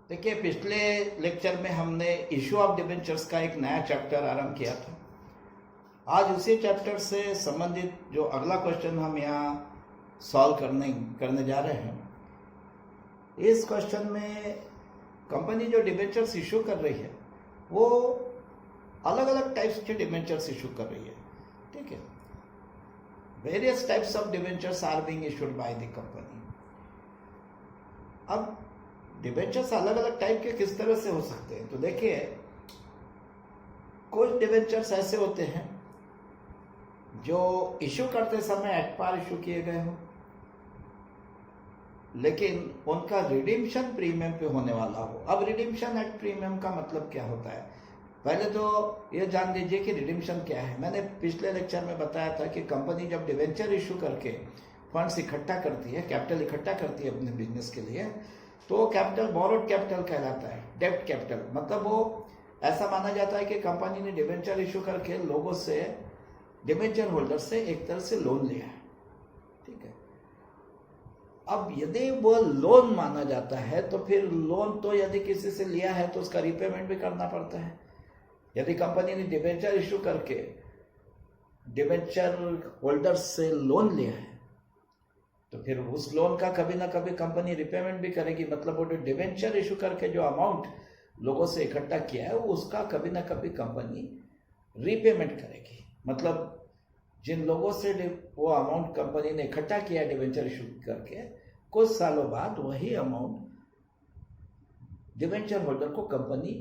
देखिए, पिछले लेक्चर में हमने इशू ऑफ डिबेंचर्स का एक नया चैप्टर आरंभ किया था। आज उसी चैप्टर से संबंधित जो अगला क्वेश्चन हम यहाँ सॉल्व करने जा रहे हैं, इस क्वेश्चन में कंपनी जो डिबेंचर्स इशू कर रही है वो अलग अलग टाइप्स के डिबेंचर्स इशू कर रही है। ठीक है, various types of debentures are being issued by the company. अब डिबेंचर्स अलग अलग टाइप के किस तरह से हो सकते हैं, तो देखिए, कुछ डिबेंचर्स ऐसे होते हैं जो इशू करते समय एट पार इशू किए गए हो, लेकिन उनका रिडीम्शन प्रीमियम पे होने वाला हो। अब रिडीम्शन एट प्रीमियम का मतलब क्या होता है, पहले तो ये जान लीजिए कि रिडीम्शन क्या है। मैंने पिछले लेक्चर में बताया था कि कंपनी जब डिबेंचर इशू करके फंड्स इकट्ठा करती है, कैपिटल इकट्ठा करती है अपने बिजनेस के लिए, तो कैपिटल बोरोड कैपिटल कहलाता है, डेब्ट कैपिटल। मतलब वो ऐसा माना जाता है कि कंपनी ने डिबेंचर इशू करके लोगों से, डिबेंचर होल्डर से एक तरह से लोन लिया है। ठीक है, अब यदि वो लोन माना जाता है तो फिर लोन तो यदि किसी से लिया है तो उसका रिपेमेंट भी करना पड़ता है। यदि कंपनी ने डिबेंचर इशू करके डिबेंचर होल्डर से लोन लिया है तो फिर उस लोन का कभी ना कभी कंपनी रिपेमेंट भी करेगी। मतलब वो डिबेंचर इशू करके जो अमाउंट लोगों से इकट्ठा किया है उसका कभी ना कभी कंपनी रीपेमेंट करेगी। मतलब जिन लोगों से वो अमाउंट कंपनी ने इकट्ठा किया है डिबेंचर इशू करके, कुछ सालों बाद वही अमाउंट डिबेंचर होल्डर को कंपनी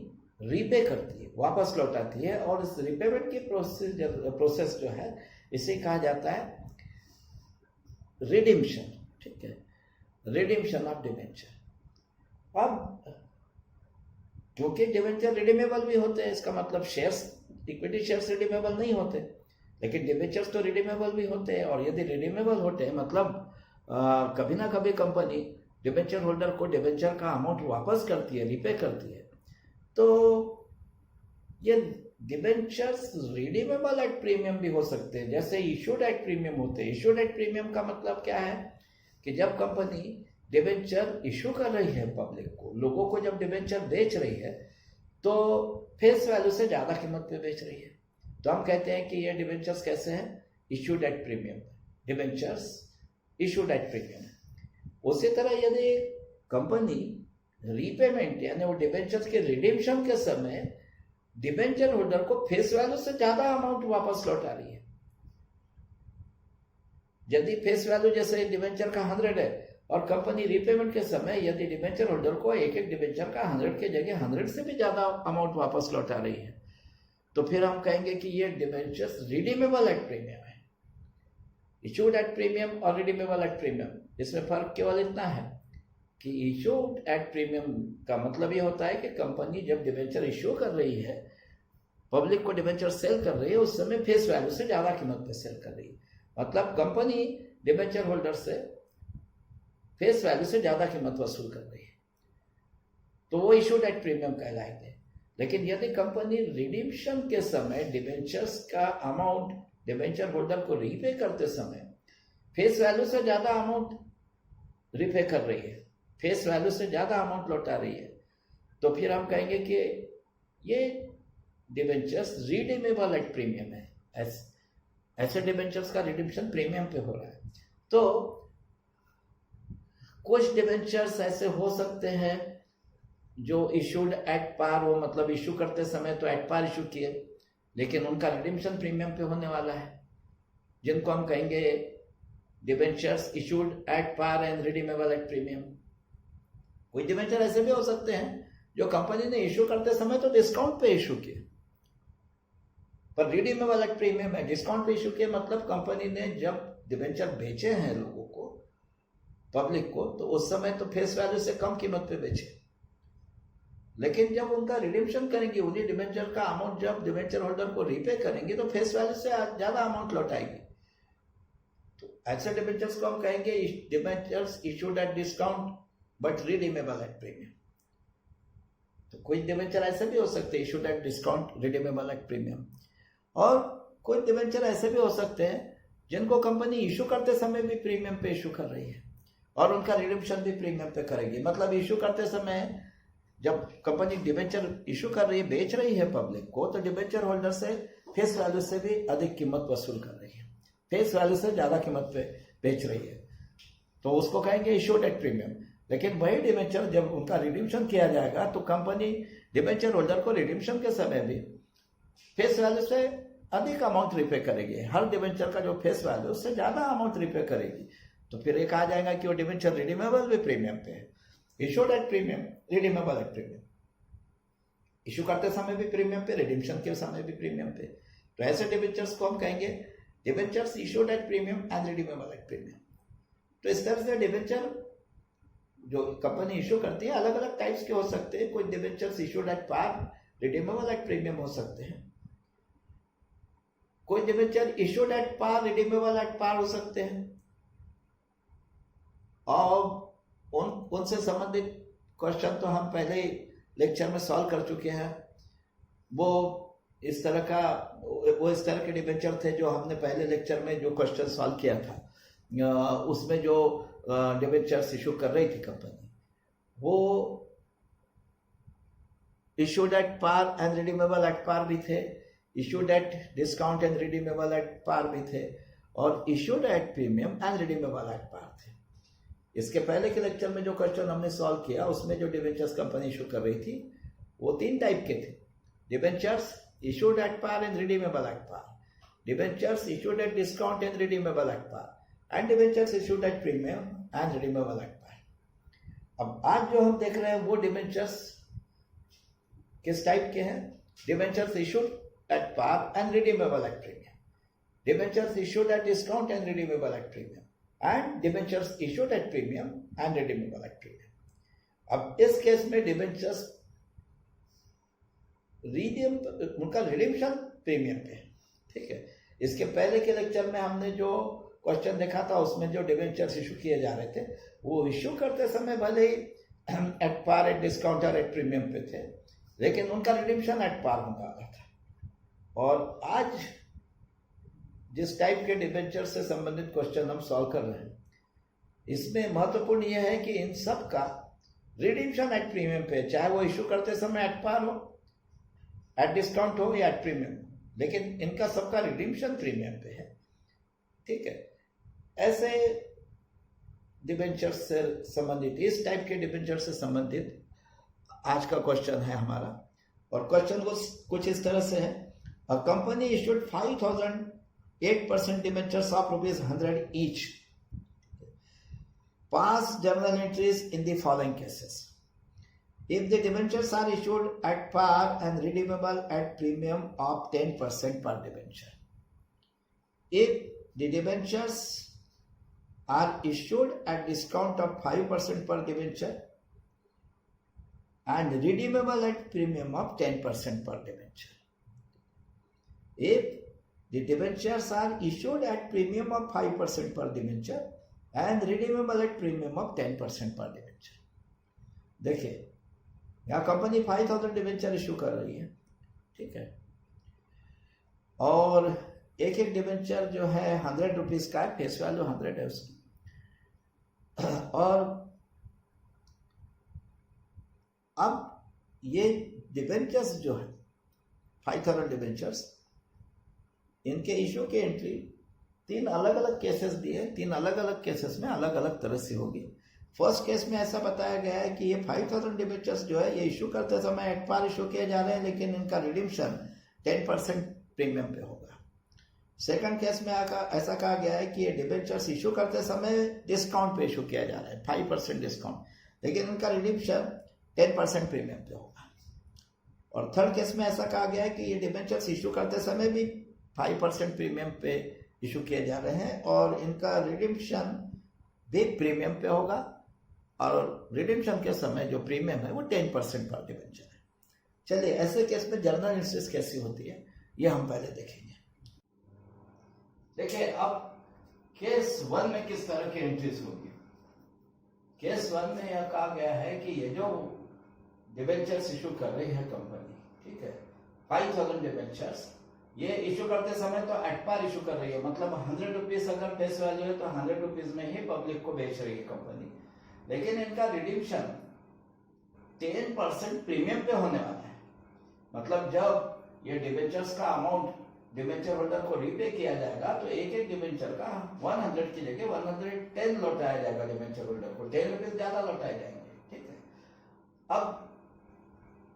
रीपे करती है, वापस लौटाती है। और इस रीपेमेंट की प्रोसेस जो है, इसे कहा जाता है रिडीम्शन। ठीक है, रिडीम्शन ऑफ डिबेंचर। अब क्योंकि डिबेंचर रिडीमेबल भी होते हैं, इसका मतलब शेयर्स, इक्विटी शेयर्स रिडीमेबल नहीं होते, लेकिन डिबेंचर्स तो रिडीमेबल भी होते हैं। और यदि रिडीमेबल होते हैं मतलब कभी ना कभी कंपनी डिबेंचर होल्डर को डिबेंचर का अमाउंट वापस करती है, रिपे करती है, तो ये डिबेंचर्स रिडीमेबल एट प्रीमियम भी हो सकते हैं, जैसे इशूड एट प्रीमियम होते हैं। इशूड एट प्रीमियम का मतलब क्या है कि जब कंपनी डिबेंचर इशू कर रही है पब्लिक को, लोगों को जब डिबेंचर बेच रही है तो फेस वैल्यू से ज़्यादा कीमत पे बेच रही है, तो हम कहते हैं कि ये डिबेंचर्स कैसे हैं, issued at premium. Debentures issued at premium. उसी तरह यदि कंपनी रीपेमेंट यानी वो डिबेंचर्स के रिडीम्शन के समय डिबेंचर होल्डर को फेस वैल्यू से ज्यादा अमाउंट वापस लौटा रही है, यदि फेस वैल्यू जैसे डिबेंचर का 100 है और कंपनी रीपेमेंट के समय यदि डिबेंचर होल्डर को एक एक डिबेंचर का 100 के जगह 100 से भी ज्यादा अमाउंट वापस लौटा रही है, तो फिर हम कहेंगे कि ये डिबेंचर्स रिडीमेबल एट प्रीमियम है। इशूड एट प्रीमियम और रिडीमेबल एट प्रीमियम, इसमें फर्क केवल इतना है कि इशूड एट प्रीमियम का मतलब ये होता है कि कंपनी जब डिबेंचर इशू कर रही है, पब्लिक को डिबेंचर सेल कर रही है, उस समय फेस वैल्यू से ज्यादा कीमत पे सेल कर रही है। मतलब कंपनी डिबेंचर होल्डर से फेस वैल्यू से ज्यादा कीमत वसूल कर रही है, तो वो इशूड एट प्रीमियम कहलाएंगे। लेकिन यदि कंपनी रिडीम्शन के समय डिबेंचर्स का अमाउंट डिबेंचर होल्डर को रीपे करते समय फेस वैल्यू से ज्यादा अमाउंट रीपे कर रही है, फेस वैल्यू से ज्यादा अमाउंट लौटा रही है, तो फिर हम कहेंगे कि ये डिबेंचर्स रिडीमेबल एट प्रीमियम है। ऐसे डिबेंचर्स का रिडीम्शन प्रीमियम पे हो रहा है। तो कुछ डिबेंचर्स ऐसे हो सकते हैं जो इशूड एट पार हो, मतलब इशू करते समय तो एट पार इशू किए, लेकिन उनका रिडीम्शन प्रीमियम पे होने वाला है, जिनको हम कहेंगे debentures issued at par and redeemable at premium. कोई डिबेंचर ऐसे भी हो सकते हैं जो कंपनी ने इशू करते समय तो डिस्काउंट पे इशू किए, पर रिडीमेबल एट प्रीमियम है। डिस्काउंट पे इशू किए मतलब कंपनी ने जब डिबेंचर बेचे हैं लोगों को, पब्लिक को, तो उस समय तो फेस वैल्यू से कम कीमत पे बेचे, लेकिन जब उनका रिडीम्शन करेंगे, उन्हीं डिबेंचर का अमाउंट जब डिबेंचर होल्डर को रीपे करेंगे तो फेस वैल्यू से ज्यादा अमाउंट लौटाएगी। तो ऐसे डिबेंचर्स को हम कहेंगे debentures issued at discount but redeemable at premium. तो कुछ डिबेंचर ऐसे भी हो सकते हैं issued at discount, redeemable at premium. और कुछ डिबेंचर ऐसे भी हो सकते हैं जिनको कंपनी इशू करते समय भी प्रीमियम पे इशू कर रही है और उनका रिडीम्शन भी प्रीमियम पे करेगी। मतलब इशू करते समय जब कंपनी डिबेंचर इशू कर रही है, बेच रही है पब्लिक को, तो डिबेंचर होल्डर से फेस वैल्यू से भी अधिक कीमत वसूल कर रही है, फेस वैल्यू से ज्यादा कीमत पे बेच रही है, तो उसको कहेंगे इशूड एट प्रीमियम। लेकिन वही डिबेंचर जब उनका रिडीम्शन किया जाएगा तो कंपनी डिबेंचर होल्डर को रिडीम्शन के समय भी फेस वैल्यू से अधिक अमाउंट रिपे करेगी, हर डिबेंचर का जो फेस वैल्यू उससे ज्यादा अमाउंट रिपे करेगी। तो फिर ये कहा जाएगा कि वो डिबेंचर रिडीमेबल भी प्रीमियम पे है, issued at premium, redeemable at premium. Issue करते समय भी प्रीमियम पे, रिडीम्शन के समय भी प्रीमियम पे। तो ऐसे डिबेंचर्स को हम कहेंगे debentures issued at premium and redeemable at premium. तो इस तरह से डिबेंचर जो कंपनी इशू करती है अलग अलग टाइप्स के हो सकते हैं। कोई debentures issued at par, redeemable at premium हो सकते हैं। कोई debenture issued at par, redeemable at par हो सकते हैं। और उनसे संबंधित क्वेश्चन तो हम पहले ही लेक्चर में सॉल्व कर चुके हैं। वो इस तरह के डिबेंचर थे जो हमने पहले लेक्चर में जो क्वेश्चन सॉल्व किया था, उसमें जो डिबेंचर्स इशू कर रही थी कंपनी, वो issued at par and redeemable at par भी थे, issued at discount and redeemable at par भी थे, और issued at premium and redeemable at par थे। इसके पहले के लेक्चर में जो क्वेश्चन हमने सॉल्व किया उसमें जो डिबेंचर्स कंपनी इशू कर रही थी वो 3 टाइप के थे। Debentures issued at par and redeemable at par, debentures issued at discount and redeemable at par, and debentures issued at premium and redeemable at par. अब आज जो हम देख रहे हैं वो डिबेंचर्स किस टाइप के हैं? Debentures issued at par and redeemable at premium, debentures issued at discount and redeemable at premium, and debentures issued at premium and redeemable at premium. अब इस केस में डिबेंचर्स उनका रिडीम्शन प्रीमियम पे, ठीक है। इसके पहले के लेक्चर में हमने जो क्वेश्चन देखा था उसमें जो डिबेंचर्स इशू किए जा रहे थे वो इशू करते समय भले ही एट पार, एट डिस्काउंट और एट प्रीमियम पे थे, लेकिन उनका रिडीम्शन एट पार होने वाला था। और आज जिस टाइप के डिबेंचर से संबंधित क्वेश्चन हम सॉल्व कर रहे हैं, इसमें महत्वपूर्ण यह है कि इन सब का रिडीम्शन एट प्रीमियम पे, चाहे वो इशू करते समय एट पार हो, एट डिस्काउंट हो या एट प्रीमियम, लेकिन इनका सबका रिडीम्शन प्रीमियम पे है, ठीक है। ऐसे डिबेंचर से संबंधित, इस टाइप के डिबेंचर से संबंधित आज का क्वेश्चन है हमारा। और क्वेश्चन कुछ इस तरह से है, a company issued 5,008% debentures of ₹100 each. Pass journal entries in the following cases. If the debentures are issued at par and redeemable at premium of 10% per debenture. If the debentures are issued at discount of 5% per debenture and redeemable at premium of 10% per debenture. If the debentures are issued at premium of 5% per debenture and redeemable at premium of 10% per debenture. देखिए यहाँ company 5,000 debenture issue कर रही है, ठीक है, और एक एक डिबेंचर जो है 100 रुपीज का है, फेस वैल्यू 100 है उसकी। और अब ये डिबेंचर्स जो है 5,000 डिबेंचर्स, इनके इशू की एंट्री 3 अलग अलग केसेस दिए, 3 अलग अलग केसेस में अलग अलग तरह से होगी। फर्स्ट केस में ऐसा बताया गया है कि ये 5,000 डिबेंचर्स जो है ये इशू करते समय एट पार इशू किए जा रहे हैं, लेकिन इनका रिडीम्शन 10% प्रीमियम पे होगा। सेकंड केस में ऐसा कहा गया है कि ये डिबेंचर्स इशू करते समय डिस्काउंट पे इशू किया जा रहा है, 5% डिस्काउंट, लेकिन इनका रिडीम्शन 10% प्रीमियम पे होगा। और थर्ड केस में ऐसा कहा गया है कि ये डिबेंचर्स इशू करते समय भी 5% प्रीमियम पे इशू किए जा रहे हैं और इनका रिडीम्शन भी प्रीमियम पे होगा, और रिडीम्शन के समय जो प्रीमियम है वो 10% पर डिबेंचर है। चलिए ऐसे केस में जर्नल एंट्रीज कैसी होती है ये हम पहले देखेंगे। देखिए अब केस 1 में किस तरह की एंट्रीज होगी। केस 1 में यह कहा गया है कि ये जो डिबेंचर्स इशू कर रही है कंपनी, ठीक है, 5,000 डिबेंचर्स ये इशू करते समय तो एट पार इशू कर रही है, मतलब 100 रुपीज अगर फेस वैल्यू है तो 100 रुपीज में ही पब्लिक को बेच रही है कंपनी, लेकिन इनका रिडीम्शन 10% प्रीमियम पे होने वाला है। मतलब जब ये डिबेंचर्स का अमाउंट डिबेंचर होल्डर को रीपे किया जाएगा तो एक एक डिबेंचर का 100 की जगह 110 लौटाया जाएगा डिबेंचर होल्डर को, 10 रुपीज ज्यादा लौटाए जाएंगे। ठीक है, अब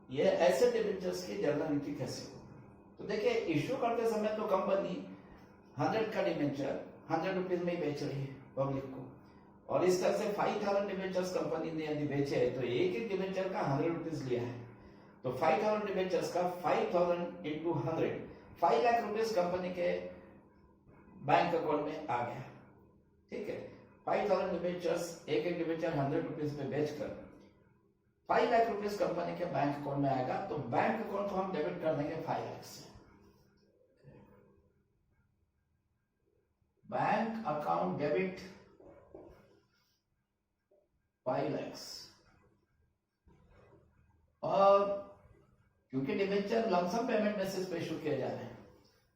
ये ऐसे डिबेंचर्स की जर्नलिटी कैसे हो? तो देखिए, इश्यू करते समय तो कंपनी 100 का डिबेंचर 100 रुपीज में ही बेच रही है पब्लिक को, और इस तरह से 5000 डिबेंचर्स कंपनी ने यदि बेचे है तो एक एक डिबेंचर का 100 रुपीज लिया है, तो 5000 डिबेंचर्स का 5000 इंटू 100 5 लाख रुपीज कंपनी के बैंक अकाउंट में आ गया। ठीक है, 5000 डिबेंचर्स एक एक डिबेंचर 100 रुपीज पे बेचकर 5 लाख रुपीज कंपनी के बैंक अकाउंट में आएगा, तो बैंक अकाउंट को हम डेबिट कर देंगे 5 लाख से। बैंक अकाउंट डेबिट 5 लाख, और क्योंकि डिबेंचर लमसम पेमेंट बेसिस पे इशू किए जा रहे हैं,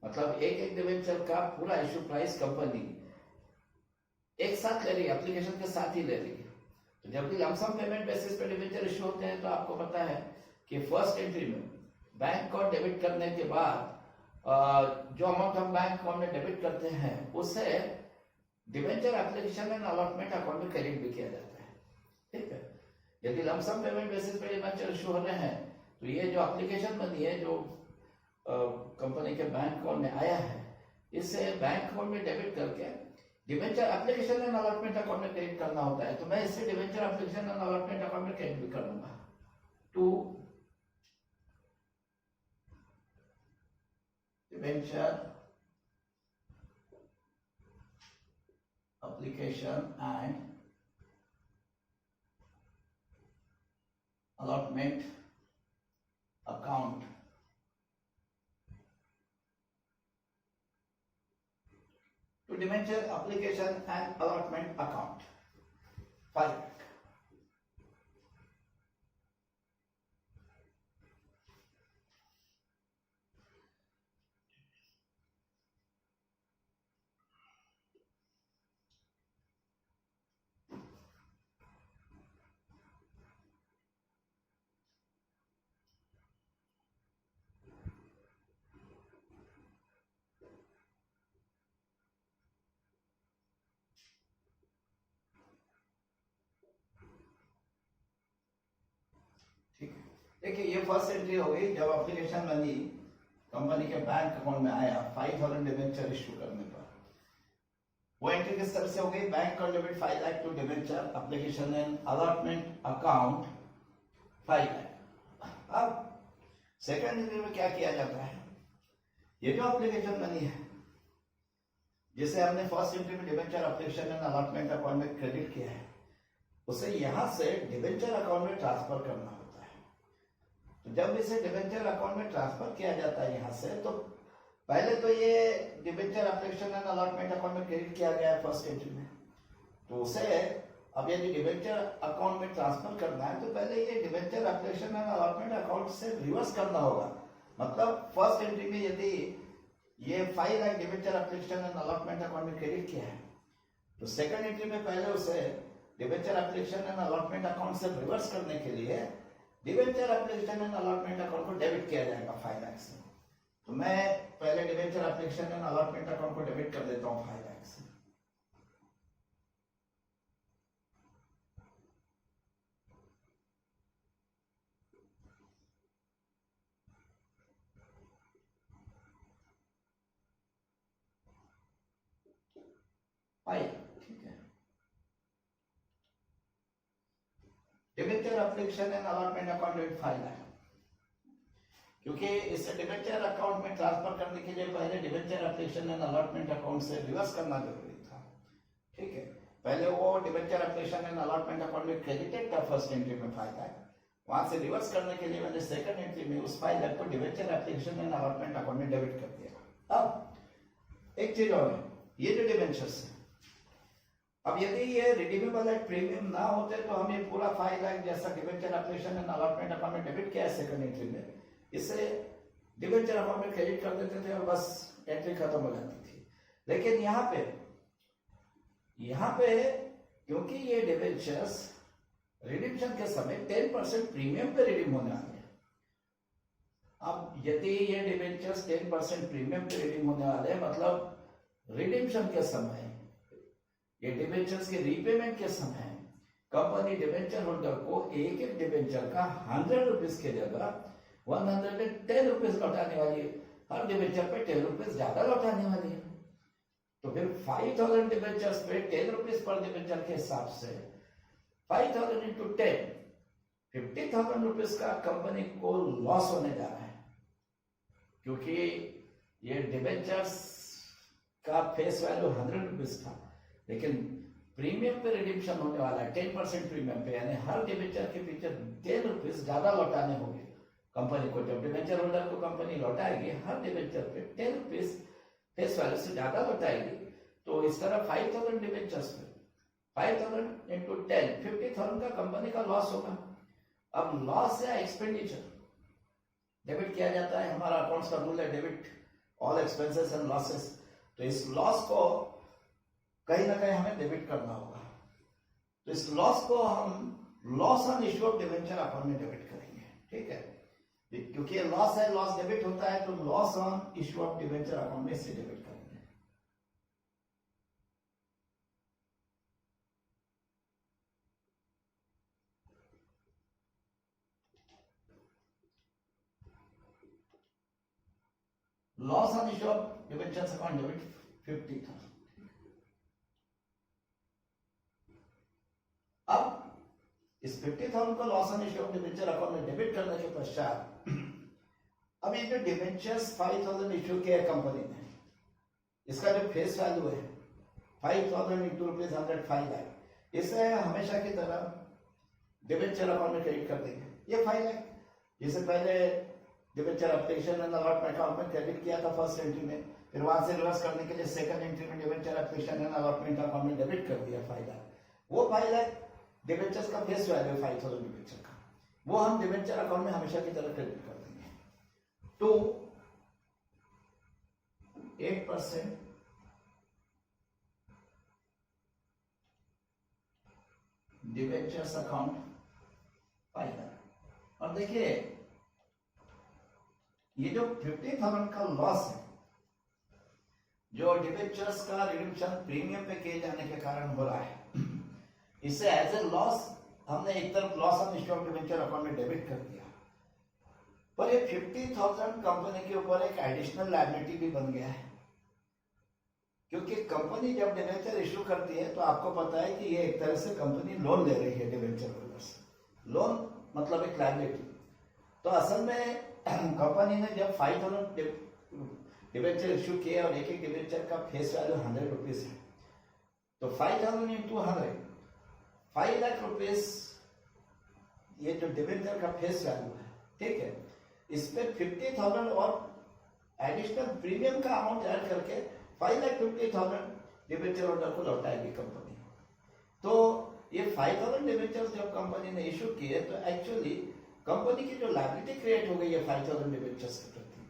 मतलब एक एक डिबेंचर का पूरा इशू प्राइस कंपनी एक साथ ले रही है, एप्लीकेशन के साथ ही ले रही है। तो जब भी लमसम पेमेंट बेसिस पे डिबेंचर इशू होते हैं तो आपको पता है कि फर्स्ट एंट्री में बैंक अकाउंट डेबिट करने के बाद जो अमाउंट हम बैंक अकाउंट में डेबिट करते हैं उसे debenture application and allotment account में क्रेडिट भी किया जाता है। ठीक है, यदि लमसम पेमेंट बेसिस पे डिबेंचर इशू हो रहे हैं तो ये जो एप्लीकेशन बनी है जो कंपनी के बैंक अकाउंट में आया है, इसे बैंक अकाउंट में डेबिट करके debenture application and allotment account में क्रेडिट करना होता है। तो मैं इसे debenture application and allotment account में क्रेडिट भी कर दूंगा to debenture application and allotment account to debenture application and allotment account 5 lakh। देखिए, ये फर्स्ट एंट्री हो गई जब एप्लीकेशन बनी कंपनी के बैंक अकाउंट में आया 5000 डिबेंचर इशू करने पर। वो एंट्री किस तरह से हो गई? Bank account debit 5 lakh to debenture application and allotment account 5 lakh. अब सेकंड एंट्री में क्या किया जाता है? ये जो एप्लीकेशन बनी है जिसे हमने फर्स्ट एंट्री में debenture application and allotment account में क्रेडिट किया है, उसे यहां से डिबेंचर अकाउंट में ट्रांसफर करना होता है। तो जब इसे डिबेंचर अकाउंट में ट्रांसफर किया जाता है यहां से, तो पहले तो ये debenture application and allotment account में क्रेडिट किया गया है फर्स्ट एंट्री में, तो उसे अब यदि डिबेंचर अकाउंट में ट्रांसफर करना है तो पहले ये debenture application and allotment account से रिवर्स करना होगा। मतलब फर्स्ट एंट्री में यदि ये 5 lakh debenture application and allotment account में क्रेडिट किया है, तो सेकंड एंट्री में पहले उसे debenture application and allotment account से रिवर्स करने के लिए debenture application and allotment account को डेबिट किया जाएगा 5 लाख से। तो मैं पहले debenture application and allotment account को डेबिट कर देता हूं 5 लाख से। ठीक है, debenture application and allotment account debit 5 lakh, क्योंकि इसे डिबेंचर अकाउंट में ट्रांसफर करने के लिए पहले debenture application and allotment account से रिवर्स करना जरूरी था। ठीक है, पहले वो debenture application and allotment account में क्रेडिटेड था फर्स्ट एंट्री में 5 लाख, वहां से रिवर्स करने के लिए मैंने सेकंड एंट्री में उस 5 लाख को debenture application and allotment account में डेबिट कर दिया। अब एक चीज और है, ये जो डिबेंचर्स है, अब यदि ये रिडीमेबल एट प्रीमियम ना होते तो हम ये पूरा 5 लाख जैसा debenture application and allotment account में डेबिट किया है सेकंड एंट्री में, इसे डिबेंचर अकाउंट में क्रेडिट कर देते थे और बस एंट्री खत्म हो जाती थी। लेकिन यहाँ पे क्योंकि ये डिबेंचर्स रिडीम्पशन के समय 10% प्रीमियम पे रिडीम होने वाले हैं। अब यदि ये डिबेंचर्स 10% प्रीमियम पे रिडीम होने वाले हैं, मतलब रिडीम्पशन के समय, ये डिबेंचर्स के रीपेमेंट के समय कंपनी डिबेंचर होल्डर को एक एक डिबेंचर का 100 रुपीज की जगह 110 रुपीज लौटाने वाली है। हर डिबेंचर पे 10 रुपीज ज्यादा लौटाने वाली है। तो फिर 5000 डिबेंचर्स पे 10 रुपीज पर डिबेंचर के हिसाब से 5000 इंटू 10 50,000 रुपीज का कंपनी को लॉस होने जा रहा है, क्योंकि ये डिबेंचर्स का फेस वैल्यू 100 रुपीज था, लेकिन प्रीमियम पे रिडीम्पशन होने वाला है 10% प्रीमियम पे, यानी हर डिबेंचर के पीछे 10 रुपीज ज्यादा लौटाने होंगे कंपनी को। जब डिबेंचर होल्डर को कंपनी लौटाएगी हर डिबेंचर पे 10 रुपीज फेस वैल्यू से ज्यादा लौटाएगी। तो इस तरह 5000 डिबेंचर्स पे 5000 इंटू 10 50,000 का कंपनी का लॉस होगा। अब लॉस या एक्सपेंडिचर डेबिट किया जाता है, हमारा अकाउंट्स का रूल है debit all expenses and losses. तो इस लॉस को कहीं ना कहीं हमें डेबिट करना होगा। तो इस लॉस को हम loss on issue of debenture account में डेबिट करेंगे, ठीक है, क्योंकि ये लॉस है, लॉस डेबिट होता है, तो loss on issue of debenture account में इसे डेबिट करेंगे। Loss on issue of debentures account debit 50,000। अब इस 50,000 को loss on issue of debenture account में डेबिट करने के पश्चात अब ये जो डिबेंचर्स 5,000 इश्यू किया है कंपनी ने, इसका जो फेस वैल्यू है 5,000 इंटू रुपीज 105 लाख, इसे हमेशा की तरह डिबेंचर अकाउंट में क्रेडिट कर देंगे। ये 5 लाख जिसे पहले debenture application and allotment account में क्रेडिट किया था फर्स्ट एंट्री में, फिर वहां से रिवर्स करने के लिए सेकंड एंट्री में debenture application and allotment account में डेबिट कर दिया 5 लाख। वो 5 लाख डिबेंचर्स का फेस वैल्यू 5,000 डिबेंचर का, वो हम डिबेंचर अकाउंट में हमेशा की तरह क्रेडिट कर देंगे। तो 8% डिबेंचर्स अकाउंट 5 लाख। और देखिए ये जो 50,000 का लॉस है जो डिबेंचर्स का रिडीम्पशन प्रीमियम पे किए जाने के कारण हो रहा है, इसे एज ए लॉस हमने एक तरफ loss on issue of debenture account में डेबिट कर दिया, पर ये 50,000 कंपनी के ऊपर एक एडिशनल लायबिलिटी भी बन गया है। क्योंकि कंपनी जब डिबेंचर इश्यू करती है तो आपको पता है कि ये एक तरह से कंपनी लोन ले रही है डिबेंचर होल्डर से। लोन मतलब एक लायबिलिटी। तो असल में कंपनी ने जब 5,000 डिबेंचर इश्यू किए और एक एक डिबेंचर का फेस वैल्यू 100 रुपीज है, तो 5,000 इंटू 100 5 लाख रुपीज ये जो डिबेंचर का फेस वैल्यू है, ठीक है, इस पे 50,000 और एडिशनल प्रीमियम का अमाउंट ऐड करके 5,50,000 डिबेंचर होल्डर को लौटाएगी कंपनी। तो ये 5,000 डिबेंचर्स जब कंपनी ने इश्यू किए तो एक्चुअली कंपनी की जो लायबिलिटी क्रिएट हो गई है 5,000 डिबेंचर्स के प्रति,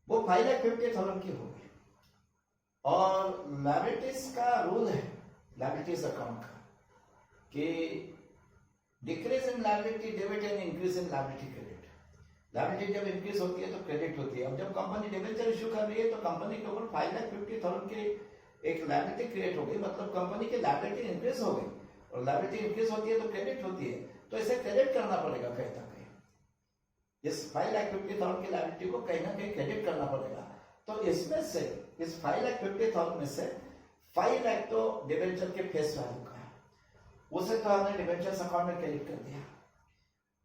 वो 5,50,000 की होगी। और लायबिलिटीज का रूल है लायबिलिटीज अकाउंट का कि decrease in liability debit and increase in liability credit. Liability जब इंक्रीज होती है तो क्रेडिट होती है। अब जब कंपनी डिबेंचर इश्यू कर रही है तो कंपनी के ऊपर 5,50,000 की एक लायबिलिटी क्रिएट हो गई, मतलब कंपनी की लायबिलिटी इंक्रीज हो गई, और लायबिलिटी इंक्रीज होती है तो क्रेडिट होती है, तो इसे क्रेडिट करना पड़ेगा कहीं ना कहीं। इस 5,50,000 की लायबिलिटी को कहीं ना कहीं क्रेडिट करना पड़ेगा। तो इसमें से इस 5,50,000 में से 5 लाख तो डिबेंचर के फेस वैल्यू का है, उसे तो हमने डिबेंचर्स अकाउंट में क्रेडिट कर दिया।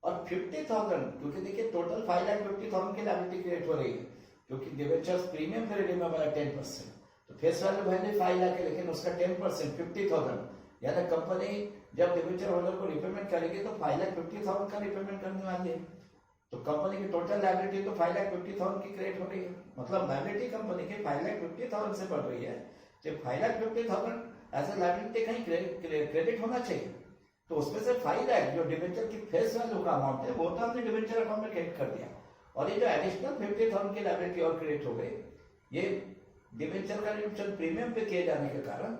और 50,000 क्योंकि देखिए टोटल 5,50,000 की लायबिलिटी क्रिएट हो रही है, क्योंकि डिबेंचर्स प्रीमियम पे रिडीमेबल है 10%, तो फेस वैल्यू भले 5 लाख है लेकिन उसका 10% 50,000, यानी कंपनी जब डिबेंचर होल्डर को रिपेमेंट करेगी तो 5,50,000 का रिपेमेंट करने वाली है। तो कंपनी की टोटल लायबिलिटी तो 5,50,000 की क्रिएट हो रही है, मतलब लायबिलिटी कंपनी की 5,50,000 से बढ़ रही है। तो 5,50,000 एज ए लायबिलिटी कहीं क्रेडिट होना चाहिए, तो उसमें से 5 लाख जो डिबेंचर की फेस वैल्यू का अमाउंट है वो तो हमने डिबेंचर अकाउंट में क्रेडिट कर दिया, और ये जो एडिशनल 50,000 की लायबिलिटी और क्रेडिट हो गई, ये डिबेंचर का रिडीम्पशन प्रीमियम पे किए जाने के कारण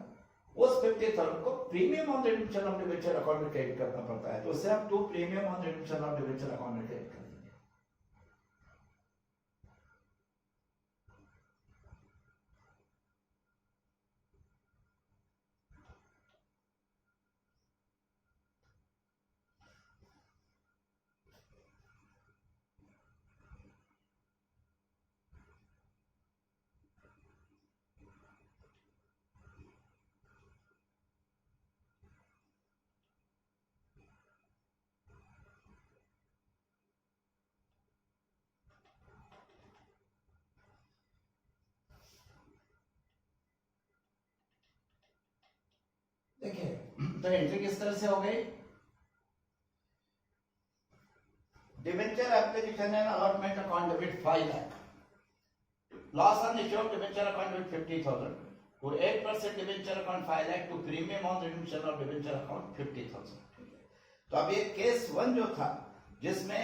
उस 50,000 को premium on redemption of debenture account में क्रेडिट करना पड़ता है, तो उससे आप 2 premium on redemption of debenture account में क्रेडिट करेंगे। देखिए, तो एंट्री किस तरह से हो गई? Debenture application and allotment account debit 5 lakh, loss on issue of debenture account debit 50,000 to 8% debenture account 5 lakh to premium on redemption of debenture account 50,000। तो अब ये केस 1 जो था, जिसमें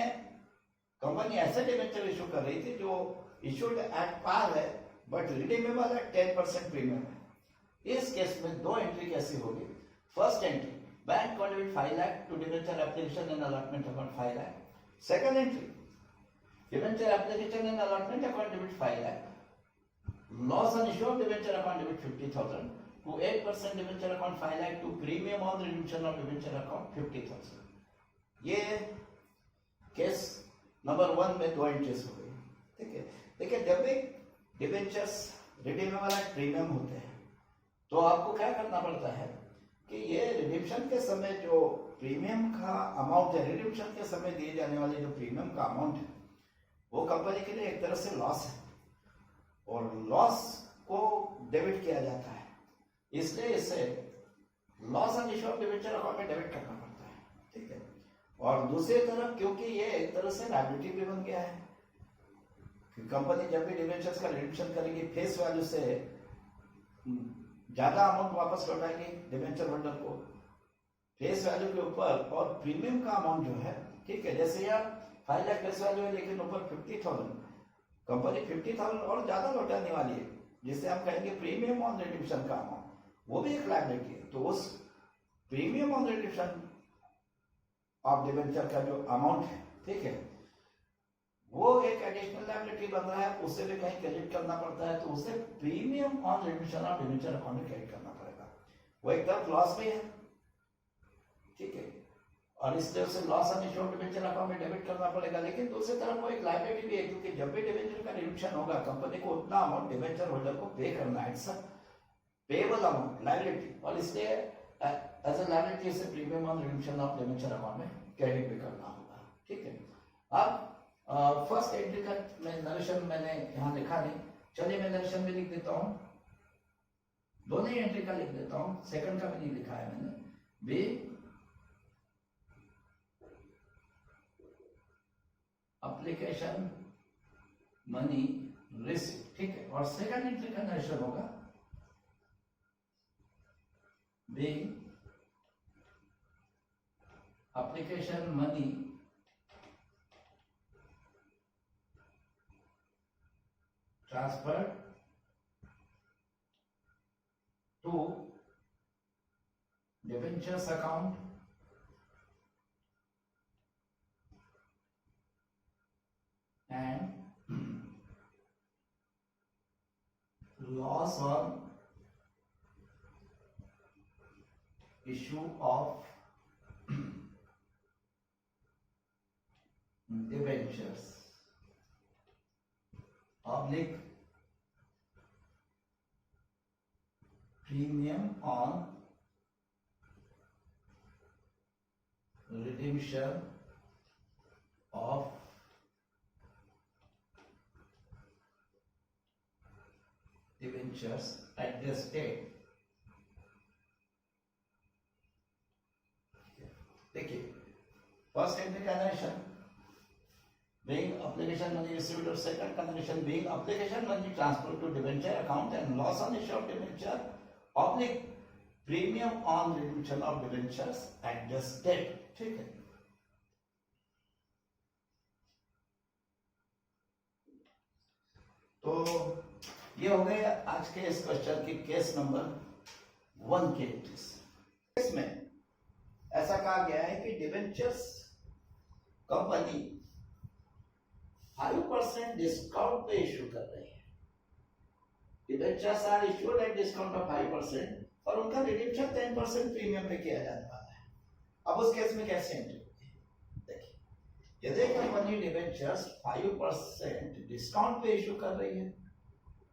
कंपनी ऐसे डिबेंचर इशू कर रही थी जो इशूड एट पार है बट रिडीमेबल एट 10% प्रीमियम है, इस केस में 2 एंट्री कैसी होगी? First entry, bank contribute 5 lakh to debenture application and allotment account 5 lakh. Second entry, debenture application and allotment account debit 5 lakh, loss on issue of debenture account debit 50,000 to 8% debenture account 5 lakh to premium on redemption of debenture account 50,000। ये case number 1 में 2 entries हो गई। ठीक है, देखिए जब भी debentures redeemable at premium होते हैं तो आपको क्या करना पड़ता है कि ये रिडीम्पशन के समय जो प्रीमियम का अमाउंट है, रिडीम्पशन के समय दिए जाने वाले जो प्रीमियम का अमाउंट है, वो कंपनी के लिए एक तरह से लॉस है और लॉस को डेबिट किया जाता है, इसलिए इसे loss on issue of debenture account में डेबिट करना पड़ता है। ठीक है, और दूसरी तरफ क्योंकि ये एक तरह से लायबिलिटी भी बन गया है कि कंपनी जब भी डिबेंचर्स का रिडम्पशन करेगी फेस वैल्यू से ज्यादा अमाउंट वापस लौटाएंगे डिबेंचर होल्डर को फेस वैल्यू के ऊपर, और प्रीमियम का अमाउंट जो है, ठीक है, जैसे यार 5 लाख फेस वैल्यू है लेकिन ऊपर 50,000, कंपनी 50,000 और ज्यादा लौटाने वाली है, जिसे हम कहेंगे प्रीमियम ऑन रिडम्पशन का अमाउंट, वो भी एक लायबिलिटी है। तो उस premium on redemption of debenture का जो अमाउंट है, ठीक है, वो एक एडिशनल लायबिलिटी बन रहा है, उसे भी कहीं क्रेडिट करना पड़ता है, तो उसे premium on redemption of debenture account में क्रेडिट करना पड़ेगा। वो एक तरफ लॉस में है, ठीक है, और इसलिए उसे loss on issue of debenture account में डेबिट करना पड़ेगा, लेकिन दूसरी तरफ वो एक लायबिलिटी भी है क्योंकि जब भी डिबेंचर का रिडम्पशन होगा कंपनी को उतना अमाउंट डिबेंचर होल्डर को पे करना है, इट्स पेएबल अमाउंट, लायबिलिटी, और इसलिए एज अ लायबिलिटी से premium on redemption of debenture account में क्रेडिट भी करना होगा। ठीक है, अब फर्स्ट एंट्री का मैं नरेशन मैंने यहाँ लिखा नहीं, चलिए मैं नरेशन में लिख देता हूँ, दोनों ही एंट्री का लिख देता हूँ, सेकंड का भी नहीं लिखा है मैंने, बी एप्लीकेशन मनी रिसीव। ठीक है, और सेकंड एंट्री का नरेशन होगा be application money transferred to debentures account and loss on issue of debentures oblique premium on redemption of debentures at this date। देखिए, फर्स्ट एंट्री का narration being application money received, or second condition being application money transferred to debenture account and loss on issue of debenture oblique premium on redemption of debentures at this date। ठीक है, तो ये हो गए आज के इस क्वेश्चन की केस नंबर 1 के एंट्रीज। इसमें ऐसा कहा गया है कि डिवेंचर्स कंपनी 5% डिस्काउंट पे इश्यू कर रही है। Debentures are issued at discount of 5% और उनका रिडीम्पशन 10% प्रीमियम पे किया जाने वाला है। अब उस केस में कैसे एंट्री होती है, देखिए यदि कंपनी डिवेंचर्स 5% डिस्काउंट पे इश्यू कर रही है,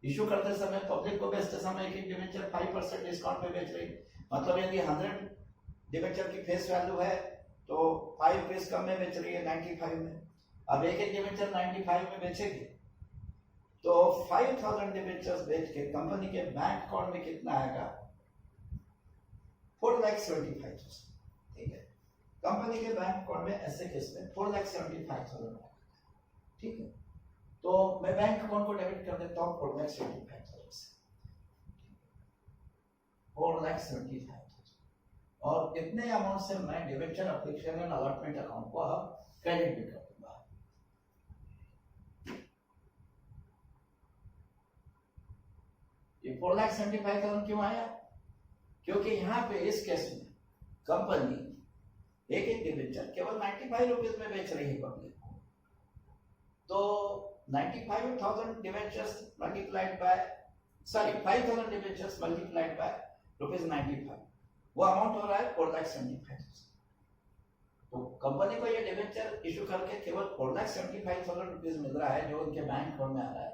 इश्यू करते समय पब्लिक को बेचते समय एक डिवेंचर 5% डिस्काउंट पे बेच रही है, मतलब यदि 100 डिवेंचर की फेस वैल्यू है तो 5 रुपीज कम में बेच रही है 95 में। अब एक डिवेंचर 95 में बेचेगी तो 5000 डिवेंचर्स बेच के कंपनी के बैंक अकाउंट में कितना आएगा, 4,75,000। ठीक है, कंपनी के बैंक अकाउंट में ऐसे केस में 4,75,000। ठीक है, तो मैं बैंक अकाउंट को डेबिट कर देता हूँ 4,75,000 से, 4,75,000 और इतने अमाउंट से मैं debenture application and allotment account को अब क्रेडिट भी कर दूंगा। ये 4,75,000 क्यों आया, क्योंकि यहाँ पे इस केस में कंपनी एक डिवेंचर केवल 95 रुपीज में बेच रही है पब्लिक को, तो 95,000 debentures multiplied by 5,000 debentures multiplied by ₹95, वो अमाउंट हो रहा है 4,75,000। तो कंपनी को ये डिवेंचर इशू करके केवल 4,75,000 रुपीज मिल रहा है जो उनके बैंक अकाउंट में आ रहा है,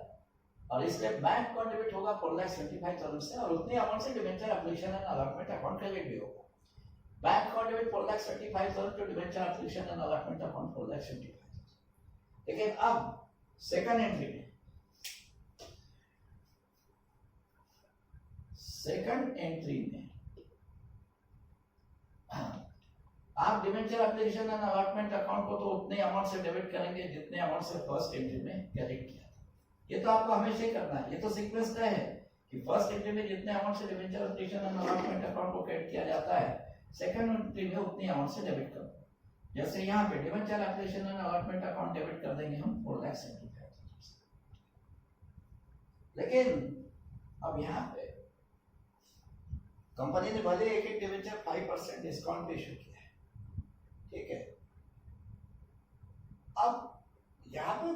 और इसलिए बैंक अकाउंट डेबिट होगा 4,75,000 से और उतनी अमाउंट से debenture application and allotment account credit भी होगा। Bank account debit 4,75,000 to debenture application and allotment account 4,75,000। लेकिन अब सेकंड एंट्री में आप debenture application and allotment account को तो उतने अमाउंट से डेबिट करेंगे जितने अमाउंट से फर्स्ट एंट्री में क्रेडिट किया था। ये तो आपको हमेशा ही करना है, ये तो सीक्वेंस तय है कि फर्स्ट एंट्री में जितने अमाउंट से debenture application and allotment account को क्रेडिट किया जाता है, सेकंड एंट्री में उतनी अमाउंट से डेबिट करो। जैसे यहाँ पे debenture application and allotment account debit कर देंगे हम 4,75,000। लेकिन अब यहाँ पे कंपनी ने भले एक डिवेंचर 5% डिस्काउंट पे इशू किया है, ठीक है, अब यहाँ पे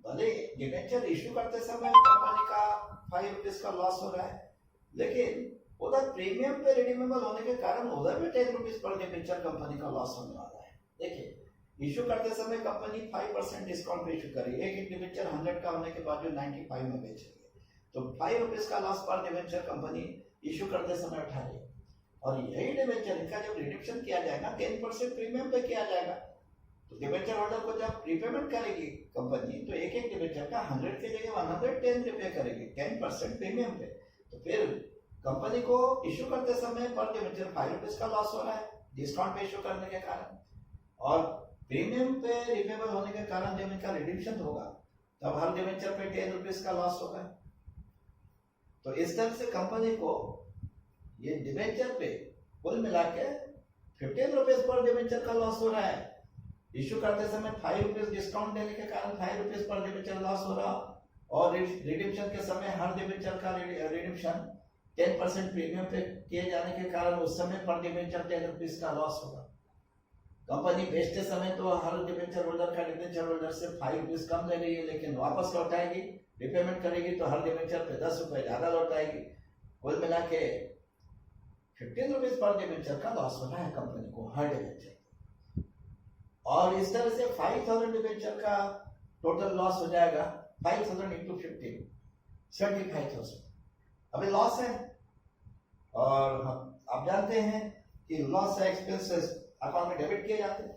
भले डिवेंचर इशू करते समय कंपनी का 5 रुपीज का लॉस हो रहा है, लेकिन उधर प्रीमियम पे रिडीमेबल होने के कारण उधर भी 10 रुपीज पर डिवेंचर कंपनी का लॉस होने वाला है। देखिए, इशू करते समय कंपनी 5% डिस्काउंट पे इशू करी, एक डिवेंचर 100 का होने के बाद जो 95 में बेच रही है, तो 5 रुपीज का लॉस पर डिवेंचर कंपनी इशू करते समय उठा रही है। और यही डिवेंचर इनका जब रिडम्पशन किया जाएगा 10% प्रीमियम पे किया जाएगा, तो डिवेंचर होल्डर को जब प्रीपेमेंट करेगी कंपनी तो एक डिवेंचर का 100 की जगह 110 रुपए करेगी 10% प्रीमियम पे। तो फिर कंपनी को इशू करते समय पर डिवेंचर 5 रुपीज का लॉस हो रहा है डिस्काउंट पे इशू करने के कारण, और प्रीमियम पे रिपेबल होने के कारण जब इनका रिडम्पशन होगा तब हर डिवेंचर पे 10 रुपीज का लॉस होगा। तो इस तरह से कंपनी को ये डिवेंचर पे कुल मिला के 15 रुपीज पर डिवेंचर का लॉस हो रहा है। इशू करते समय 5 रुपीज डिस्काउंट देने के कारण 5 रुपीज पर डिवेंचर लॉस हो रहा, और रिडम्पशन के समय हर डिवेंचर का रिडम्पशन 10% प्रीमियम पे किए जाने के कारण उस समय पर डिवेंचर 10 रुपीज का लॉस होगा। कंपनी बेचते समय तो हर डिवेंचर होल्डर का डिवेंचर होल्डर से 5 रुपीज कम ले रही है, लेकिन वापस लौटाएगी रिपेमेंट करेगी तो हर डिवेंचर पे 10 रुपए ज्यादा लौटाएगी। कुल मिला के 15 रुपीज पर डिवेंचर का लॉस हो रहा है कंपनी को हर डिवेंचर, और इस तरह से 5,000 डिवेंचर का टोटल लॉस हो जाएगा 5,000 इंटू 15 75,000 अभी लॉस है। और आप जानते हैं कि लॉस एक्सपेंसेस अकाउंट में डेबिट किए जाते हैं,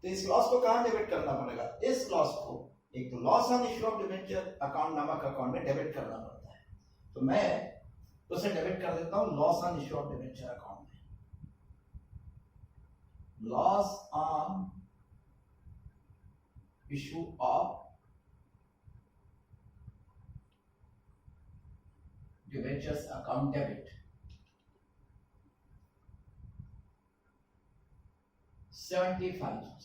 तो इस लॉस को कहां डेबिट करना पड़ेगा, इस लॉस को एक तो loss on issue of debenture account नामक अकाउंट में डेबिट करना पड़ता है। तो मैं उसे डेबिट कर देता हूं loss on issue of debenture account में, loss on issue of debentures account debit 75,000।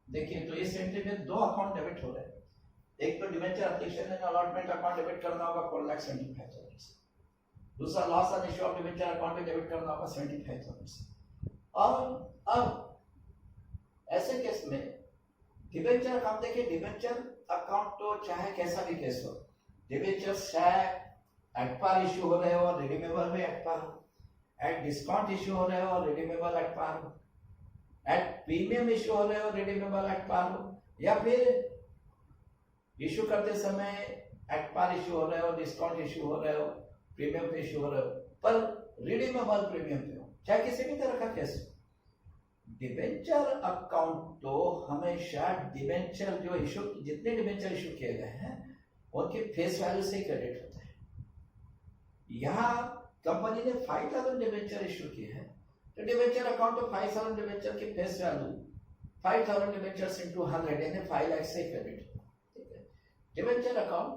देखिए, तो इस एंट्री में दो अकाउंट डेबिट हो रहे हैं, एक तो debenture application and allotment account debit करना होगा 4,75,000 से, दूसरा loss on issue of debenture account में डेबिट करना होगा 75,000 से। और अब ऐसे केस में डिबेंचर अकाउंट, देखिए डिबेंचर अकाउंट तो चाहे कैसा भी केस हो, डिबेंचर चाहे एट पार इश्यू हो रहे हो और रिडीमेबल भी एट पार हो, एट डिस्काउंट इश्यू हो रहे हो और रिडीमेबल एट पार हो, एट प्रीमियम इश्यू हो रहे हो रिडीमेबल एट पार हो, या फिर इश्यू करते समय एट पार इश्यू हो रहे हो, डिस्काउंट इश्यू हो रहे हो, प्रीमियम पे इश्यू हो रहे हो, पर रिडीमेबल प्रीमियम पे हो, चाहे किसी भी तरह का केस हो, डिबेंचर अकाउंट तो हमेशा डिबेंचर जो इशू, जितने डिबेंचर इशू किए गए हैं उनके फेस वैल्यू से क्रेडिट होता है। यहाँ कंपनी ने 5,000 डिबेंचर इशू किए हैं तो डिबेंचर अकाउंट तो 5,000 डिबेंचर की फेस वैल्यू 5,000 डिबेंचर्स इनटू 100 यानी 5 लाख से क्रेडिट होगा। ठीक है, डिबेंचर अकाउंट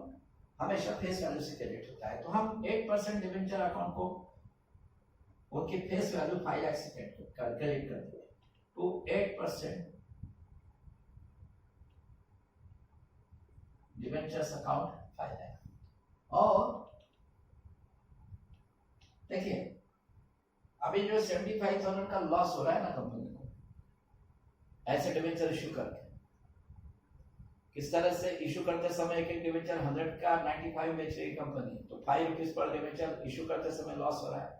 हमेशा फेस वैल्यू से क्रेडिट होता है, तो हम 8% डिबेंचर अकाउंट को उनकी फेस वैल्यू 5 लाख से क्रेडिट कर देंगे to 8% डिबेंचर्स अकाउंट 5 लाख। और देखिए अभी जो 75,000 का लॉस हो रहा है ना कंपनी को ऐसे डिबेंचर इशू करके, किस तरह से इशू करते समय एक डिबेंचर 100 का 95 बेच रही कंपनी, तो 5 रुपीज पर डिबेंचर इशू करते समय लॉस हो रहा है,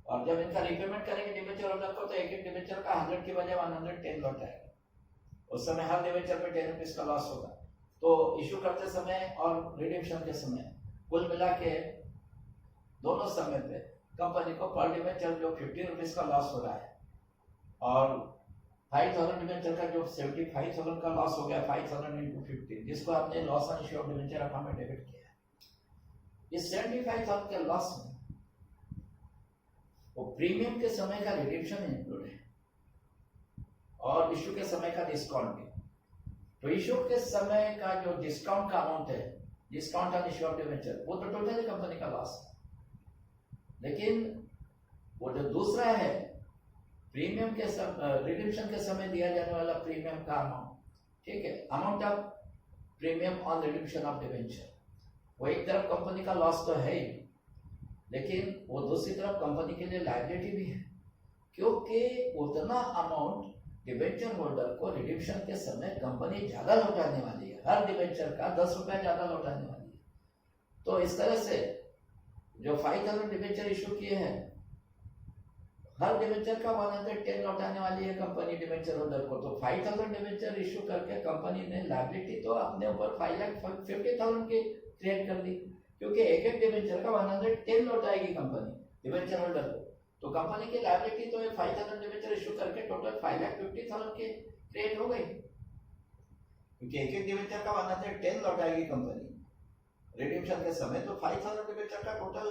और जब इनका रिपेमेंट करेंगे डिबेंचर होल्डर को तो एक डिबेंचर का 100 की बजाय 110 लौट आएगा, उस समय हर डिबेंचर पे 10 रुपीज का लॉस होगा। तो इशू करते समय और रिडीम्पशन के समय कुल मिला के दोनों समय पे कंपनी को पर डिबेंचर जो 50 रुपीज का लॉस हो रहा है, और 5,000 डिबेंचर का जो 75,000 का लॉस हो गया 5,000 into 50, जिसको आपने loss on issue of debenture account में डेबिट किया है, इस 75,000 के लॉस में वो प्रीमियम के समय का रिडीम्पशन इंक्लूड है और इशू के समय का डिस्काउंट भी। तो इशू के समय का जो डिस्काउंट का अमाउंट है, discount on issue of debenture, वो तो टोटली कंपनी का लॉस है, लेकिन वो जो दूसरा है प्रीमियम के रिडीम्पशन के समय दिया जाने वाला प्रीमियम का अमाउंट, ठीक है, amount of premium on redemption of debenture, वो एक तरफ कंपनी का लॉस तो है ही, लेकिन वो दूसरी तरफ कंपनी के लिए लायबिलिटी भी है, क्योंकि उतना अमाउंट डिबेंचर होल्डर को रिडीम्पशन के समय कंपनी ज्यादा लौटाने वाली है, हर डिबेंचर का 10 रुपए ज्यादा लौटाने वाली है। तो इस तरह से जो 5,000 डिबेंचर इशू किए हैं, हर डिबेंचर का 110 लौटाने वाली है कंपनी डिबेंचर होल्डर को, तो 5,000 डिबेंचर इशू करके कंपनी ने लायबिलिटी तो अपने ऊपर 5,50,000 की क्रिएट कर दी, क्योंकि एक एक डिबेंचर का 110 लौटाएगी कंपनी डिबेंचर होल्डर को, तो कंपनी की लायबिलिटी तो 5,000 डिबेंचर इशू करके टोटल 5,50,000 की क्रिएट हो गई, क्योंकि एक एक डिबेंचर का 110 लौटाएगी कंपनी रिडीम्पशन के समय, तो 5,000 डिबेंचर का टोटल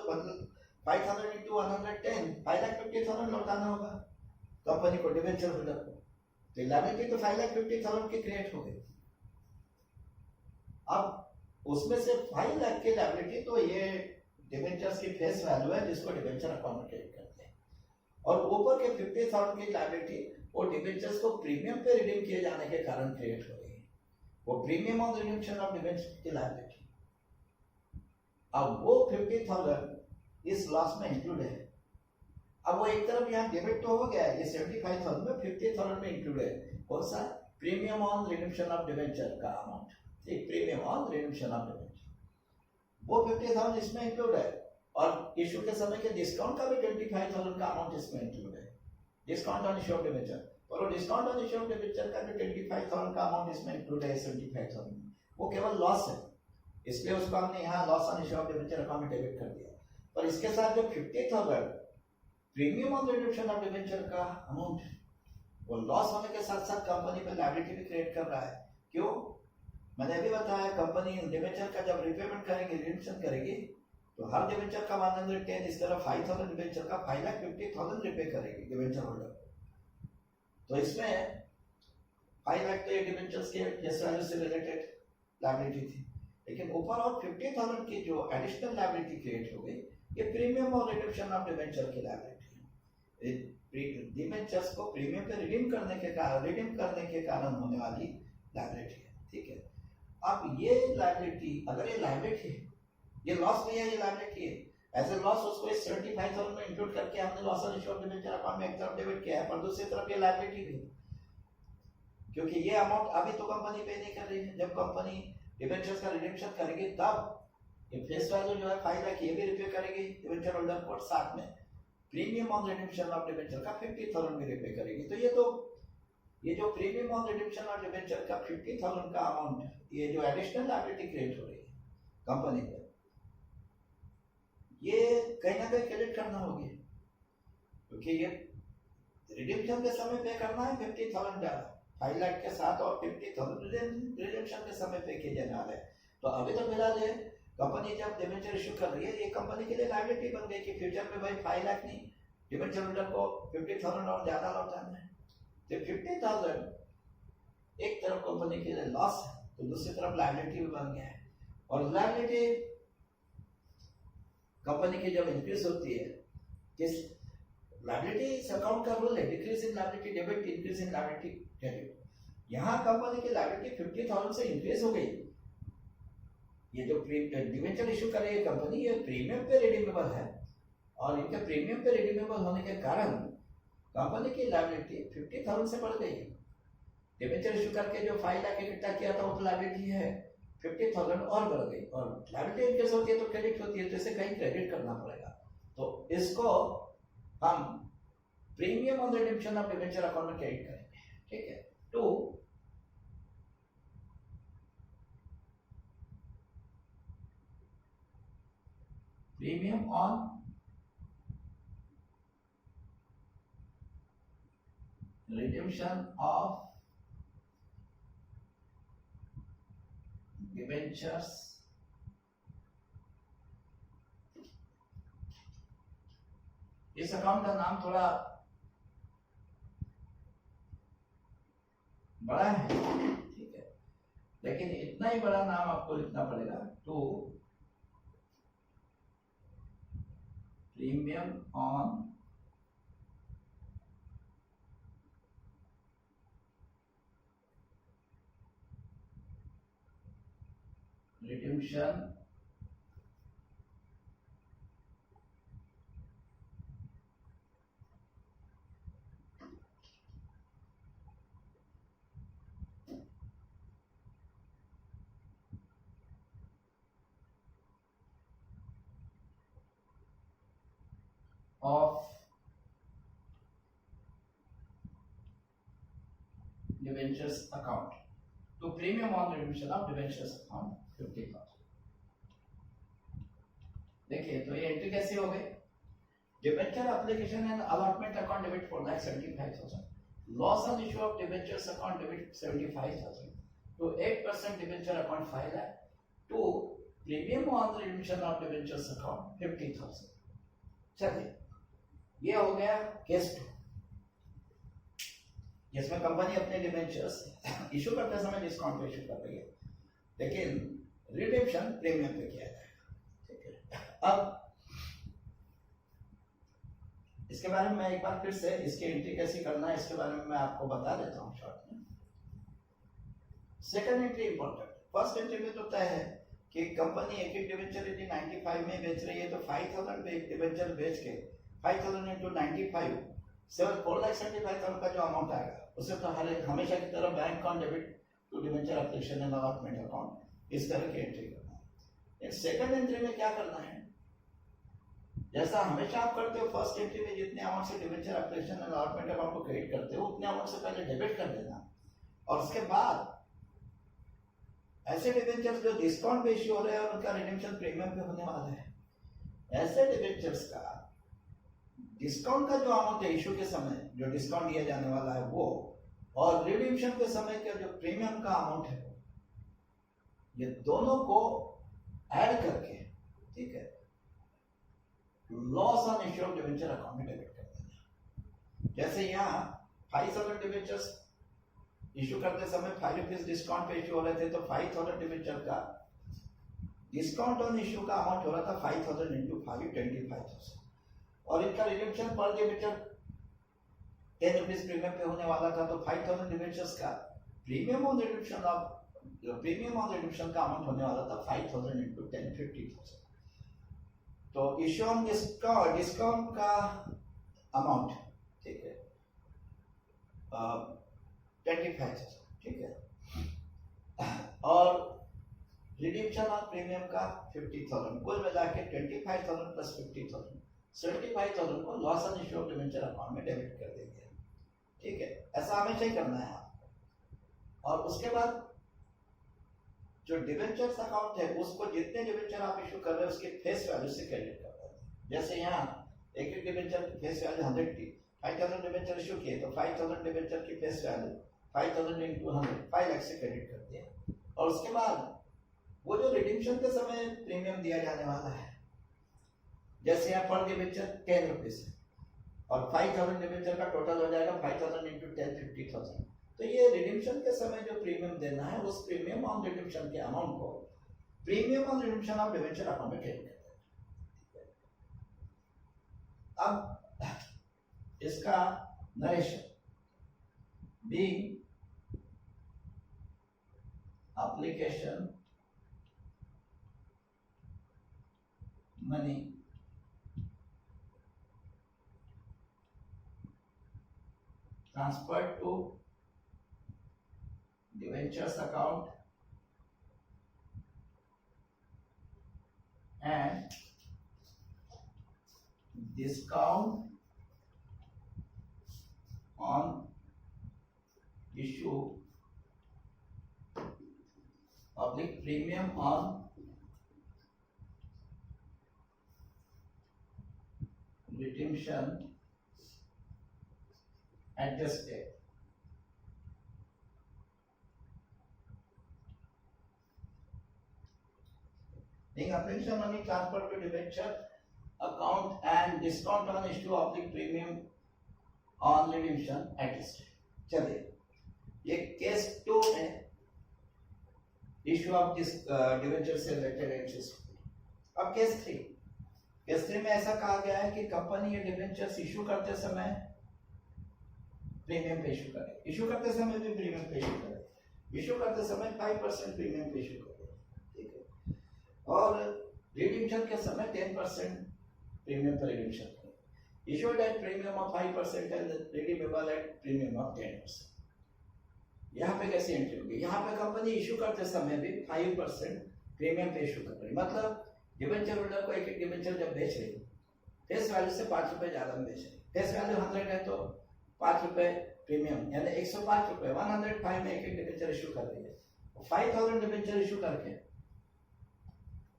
5,000 into 110 5,50,000 लौटाना होगा कंपनी को डिबेंचर होल्डर को, तो लायबिलिटी तो 5,50,000 की क्रिएट हो गई। अब उसमें से 5 लाख की लायबिलिटी तो ये डिबेंचर्स की फेस वैल्यू है जिसको डिबेंचर अकाउंट में क्रेडिट करते हैं, और ऊपर के 50,000 की लायबिलिटी वो डिबेंचर्स को प्रीमियम पे रिडीम किए जाने के कारण क्रिएट हो रही है, वो premium on redemption of debenture की लायबिलिटी। अब वो 50,000 इस लॉस में इंक्लूड है, अब वो एक तरफ यहाँ डेबिट तो हो गया है, ये 75,000 में 50,000 में इंक्लूड है कौन सा, premium on redemption of debenture का अमाउंट, ठीक, premium on redemption of debenture, वो 50,000 इसमें इंक्लूड है, और इशू के समय के डिस्काउंट का भी 25,000 का अमाउंट इसमें इंक्लूड है, discount on issue of debenture, और वो discount on issue of debenture का जो 25,000 का अमाउंट इसमें इंक्लूड है 75,000 में, वो केवल लॉस है, इसलिए उसको हमने यहाँ loss on issue of debenture account में डेबिट कर दिया। पर इसके साथ जो 50,000 premium on redemption of debenture का अमाउंट है, वो लॉस होने के साथ साथ कंपनी पे लायबिलिटी भी क्रिएट कर रहा है। क्यों? मैंने अभी बताया कंपनी डिबेंचर का जब रिपेमेंट करेंगे, रिडीम्पशन करेगी, तो हर डिबेंचर का 110 इस तरह 5,000 डिबेंचर का 5,50,000 रिपे करेगी डिबेंचर होल्डर, तो इसमें 5 लाख तो ये डिबेंचर्स के फेस वैल्यू से रिलेटेड लायबिलिटी थी, लेकिन ऊपर और 50,000 की जो एडिशनल लायबिलिटी क्रिएट हो गई, ये प्रीमियम और रिडम्पशन ऑफ डिबेंचर की लायबिलिटी है, डिबेंचर्स को प्रीमियम पे रिडीम करने के कारण होने वाली लायबिलिटी है, ठीक है। अब ये लायबिलिटी, अगर ये लायबिलिटी है, ये लॉस नहीं है, ये लायबिलिटी है, एज ए लॉस उसको इस 75,000 में इंक्लूड करके हमने loss on issue of debenture account में एक तरफ डेबिट किया है, पर दूसरी तरफ ये लायबिलिटी भी, क्योंकि ये अमाउंट अभी तो कंपनी पे नहीं कर रही है। जब कंपनी डिबेंचर्स का रिडेम्पशन करेगी तब ये फेस वैल्यू जो है 5 लाख ये भी रिपे करेगी डिबेंचर होल्डर को, साथ में premium on redemption of debenture का 50,000 भी रिपे करेगी। तो ये जो premium on redemption of debenture का 50,000 का अमाउंट, ये जो एडिशनल लायबिलिटी क्रिएट हो रही है कंपनी पे, ये कहीं ना कहीं क्रेडिट करना होगी, क्योंकि ये रिडेम्पशन के समय पे करना है 50,000 डॉलर 5 लाख के साथ, और 50,000 रिडेम्पशन के समय पे किए जाने वाले। तो अभी तो फिलहाल ये कंपनी जब डिबेंचर इशू कर रही है, ये कंपनी के लिए लायबिलिटी बन गई कि फ्यूचर में भाई 5 लाख नहीं, डिबेंचर होल्डर को 50,000 और ज्यादा लौटाना है। तो 50,000 एक तरफ कंपनी के लिए लॉस है, तो दूसरी तरफ लायबिलिटी भी बन गया है। और लायबिलिटी कंपनी की जब इंक्रीज होती है, किस लायबिलिटी अकाउंट का रूल है decrease in liability debit, increase in liability credit. यहाँ कंपनी की लायबिलिटी 50,000 से इंक्रीज हो गई। ये जो डिबेंचर इशू कर रही है कंपनी, ये प्रीमियम पे रिडीमेबल है, और इनके प्रीमियम पे रिडीमेबल होने के कारण कंपनी की लायबिलिटी 50,000 से बढ़ गई। डिबेंचर इशू करके जो 5 लाख इकट्ठा किया था वो तो लायबिलिटी है 50,000 और बढ़ गई, और लायबिलिटी इंक्रीज होती है तो क्रेडिट होती है, तो इसे कहीं क्रेडिट करना पड़ेगा। तो इसको हम premium on redemption of debenture account में क्रेडिट करेंगे, ठीक है। To, premium on redemption of debentures इस अकाउंट का नाम थोड़ा बड़ा है, ठीक है, लेकिन इतना ही बड़ा नाम आपको लिखना पड़ेगा, to premium on redemption of debentures account, to premium on redemption of debentures account 50,000। देखिए तो ये एंट्री कैसी हो गई, debenture application and allotment account debit 4,75,000, loss on issue of debentures account debit 75,000, to 8% debenture account 5 lakh, to premium on redemption of debentures account 50,000। चलिए ये हो गया केस 2, जिसमें कंपनी अपने डिबेंचर्स इशू करते समय डिस्काउंट पे इशू कर रही है, लेकिन रिडेम्पशन प्रीमियम पे किया जाएगा, ठीक है। अब इसके बारे में मैं एक बार फिर से इसकी एंट्री कैसी करना है इसके बारे में मैं आपको बता देता हूँ शॉर्ट में। Second entry important, first entry में तो तय है कि कंपनी एक एक डिबेंचर यदि 95 में बेच रही है तो 5,000 पे एक डिबेंचर बेच के 5,000 into 95 4,75,000 का जो अमाउंट आएगा उसे तो हमेशा की तरह bank account debit to debenture application and allotment account इस तरह की एंट्री करना है। सेकंड एंट्री में क्या करना है, जैसा हमेशा आप करते हो फर्स्ट एंट्री में जितने अमाउंट से debenture application and allotment account को क्रेडिट करते हो उतने अमाउंट से पहले डेबिट कर देना, और उसके बाद ऐसे डिबेंचर्स जो डिस्काउंट पे इश्यू हो रहे हैं और उनका रिडेम्पशन प्रीमियम पे होने वाला है, ऐसे डिबेंचर्स का डिस्काउंट का जो अमाउंट है इशू के समय जो डिस्काउंट दिया जाने वाला है वो, और रिडेम्पशन के समय का जो प्रीमियम का अमाउंट है वो, ये दोनों को ऐड करके, ठीक है, loss on issue of debenture account में डेबिट कर देना। जैसे यहाँ 5,000 डिबेंचर्स इशू करते समय 5 रुपीज डिस्काउंट पे इशू हो रहे थे, तो 5,000 डिबेंचर का डिस्काउंट ऑन इशू का अमाउंट हो रहा था 5,000 into 5 25,000, और इनका रिडेम्पशन पर डिबेंचर 10 रुपीज प्रीमियम पे होने वाला था, तो 5,000 डिबेंचर्स का प्रीमियम ऑन रिडेम्पशन का अमाउंट होने वाला था 5,000 into 10 50,000। तो इश्यू ऑन डिस्काउंट का अमाउंट, ठीक है, 25,000, ठीक है, और रिडीम्पशन ऑन प्रीमियम का 50,000, कुल मिला के 25,000 प्लस 50,000, 75,000 को loss on issue of debenture account में डेबिट कर देंगे, ठीक है। ऐसा हमेशा ही करना है आपको। और उसके बाद जो डिबेंचर्स अकाउंट है उसको जितने डिबेंचर आप इशू कर रहे हैं उसके फेस वैल्यू से क्रेडिट कर रहे हैं। जैसे यहाँ एक एक डिबेंचर की फेस वैल्यू 100 थी, 5,000 डिबेंचर इशू किए तो 5,000 डिबेंचर की फेस वैल्यू 5,000 इंटू 100, 5 लाख से क्रेडिट कर दिया। और उसके बाद वो जो रिडीम्पशन के समय प्रीमियम दिया जाने वाला है, जैसे यहाँ पर डिबेंचर 10 रुपीज है और 5,000 डिबेंचर का टोटल हो जाएगा 5,000 इंटू 10, 50,000। तो ये रिडीम्पशन के समय जो प्रीमियम देना है उस प्रीमियम ऑन रिडीम्पशन के अमाउंट को premium on redemption of debenture account में क्रेडिट करते हैं। अब इसका narration being application money transferred to debentures account and discount on issue public premium on redemption at this date. Being application money transferred to debenture account and discount on issue of the premium on redemption at this date. चलिए, ये case 2 में issue of this debenture से related entries. अब case 3 में ऐसा कहा गया है कि कंपनी ये डिबेंचर्स इशू करते समय प्रीमियम पे इशू करे, इशू करते समय भी प्रीमियम पे इशू करे, इशू करते समय 5% प्रीमियम पे इशू करे, ठीक है, और रिडीम्पशन के समय 10% प्रीमियम पर रिडीम्पशन करे, issued at premium of 5% and redeemable at premium of 10%। यहाँ पे कैसी एंट्री होगी? यहाँ पे कंपनी इशू करते समय भी 5% प्रीमियम पे इशू कर रही, मतलब डिबेंचर होल्डर को एक एक डिबेंचर जब बेच रही फेस वैल्यू से 5 रुपए ज्यादा में बेच रही, फेस वैल्यू 100 है तो 5 रुपए प्रीमियम यानी 105 रुपए 105 में एक एक डिबेंचर इशू कर रही है। 5,000 डिबेंचर इशू करके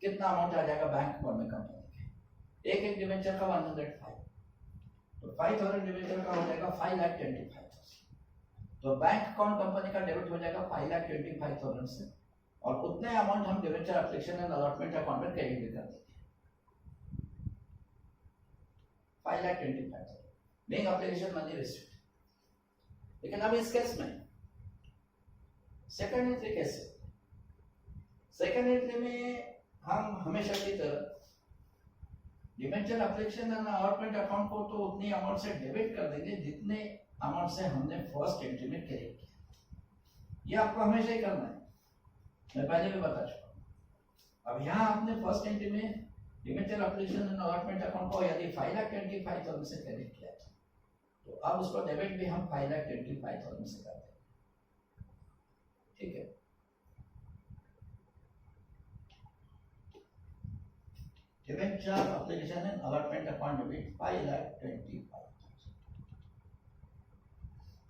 कितना अमाउंट आ जाएगा बैंक अकाउंट में कंपनी के? एक एक डिबेंचर का 105, तो 5,000 डिबेंचर का हो जाएगा 5,25,000। तो बैंक अकाउंट कंपनी का डेबिट हो जाएगा 5,25,000 से, और उतने अमाउंट हम debenture application and allotment account में क्रेडिट भी कर देंगे, 5,25,000 being application money received। लेकिन अब इस केस में सेकंड एंट्री कैसे? सेकंड एंट्री में हम हमेशा की तरह debenture application and allotment account को तो उतनी अमाउंट से डेबिट कर देंगे जितने अमाउंट से हमने फर्स्ट एंट्री में क्रेडिट किया। ये आपको हमेशा ही करना है, मैं पहले भी बता चुका हूं। अब यहाँ आपने फर्स्ट एंट्री में debenture application and allotment account को यदि 5,25,000 से क्रेडिट किया था, तो अब उसको डेबिट भी हम 5,25,000 से करते हैं, ठीक है। Debenture application and allotment account debit 5,25,000।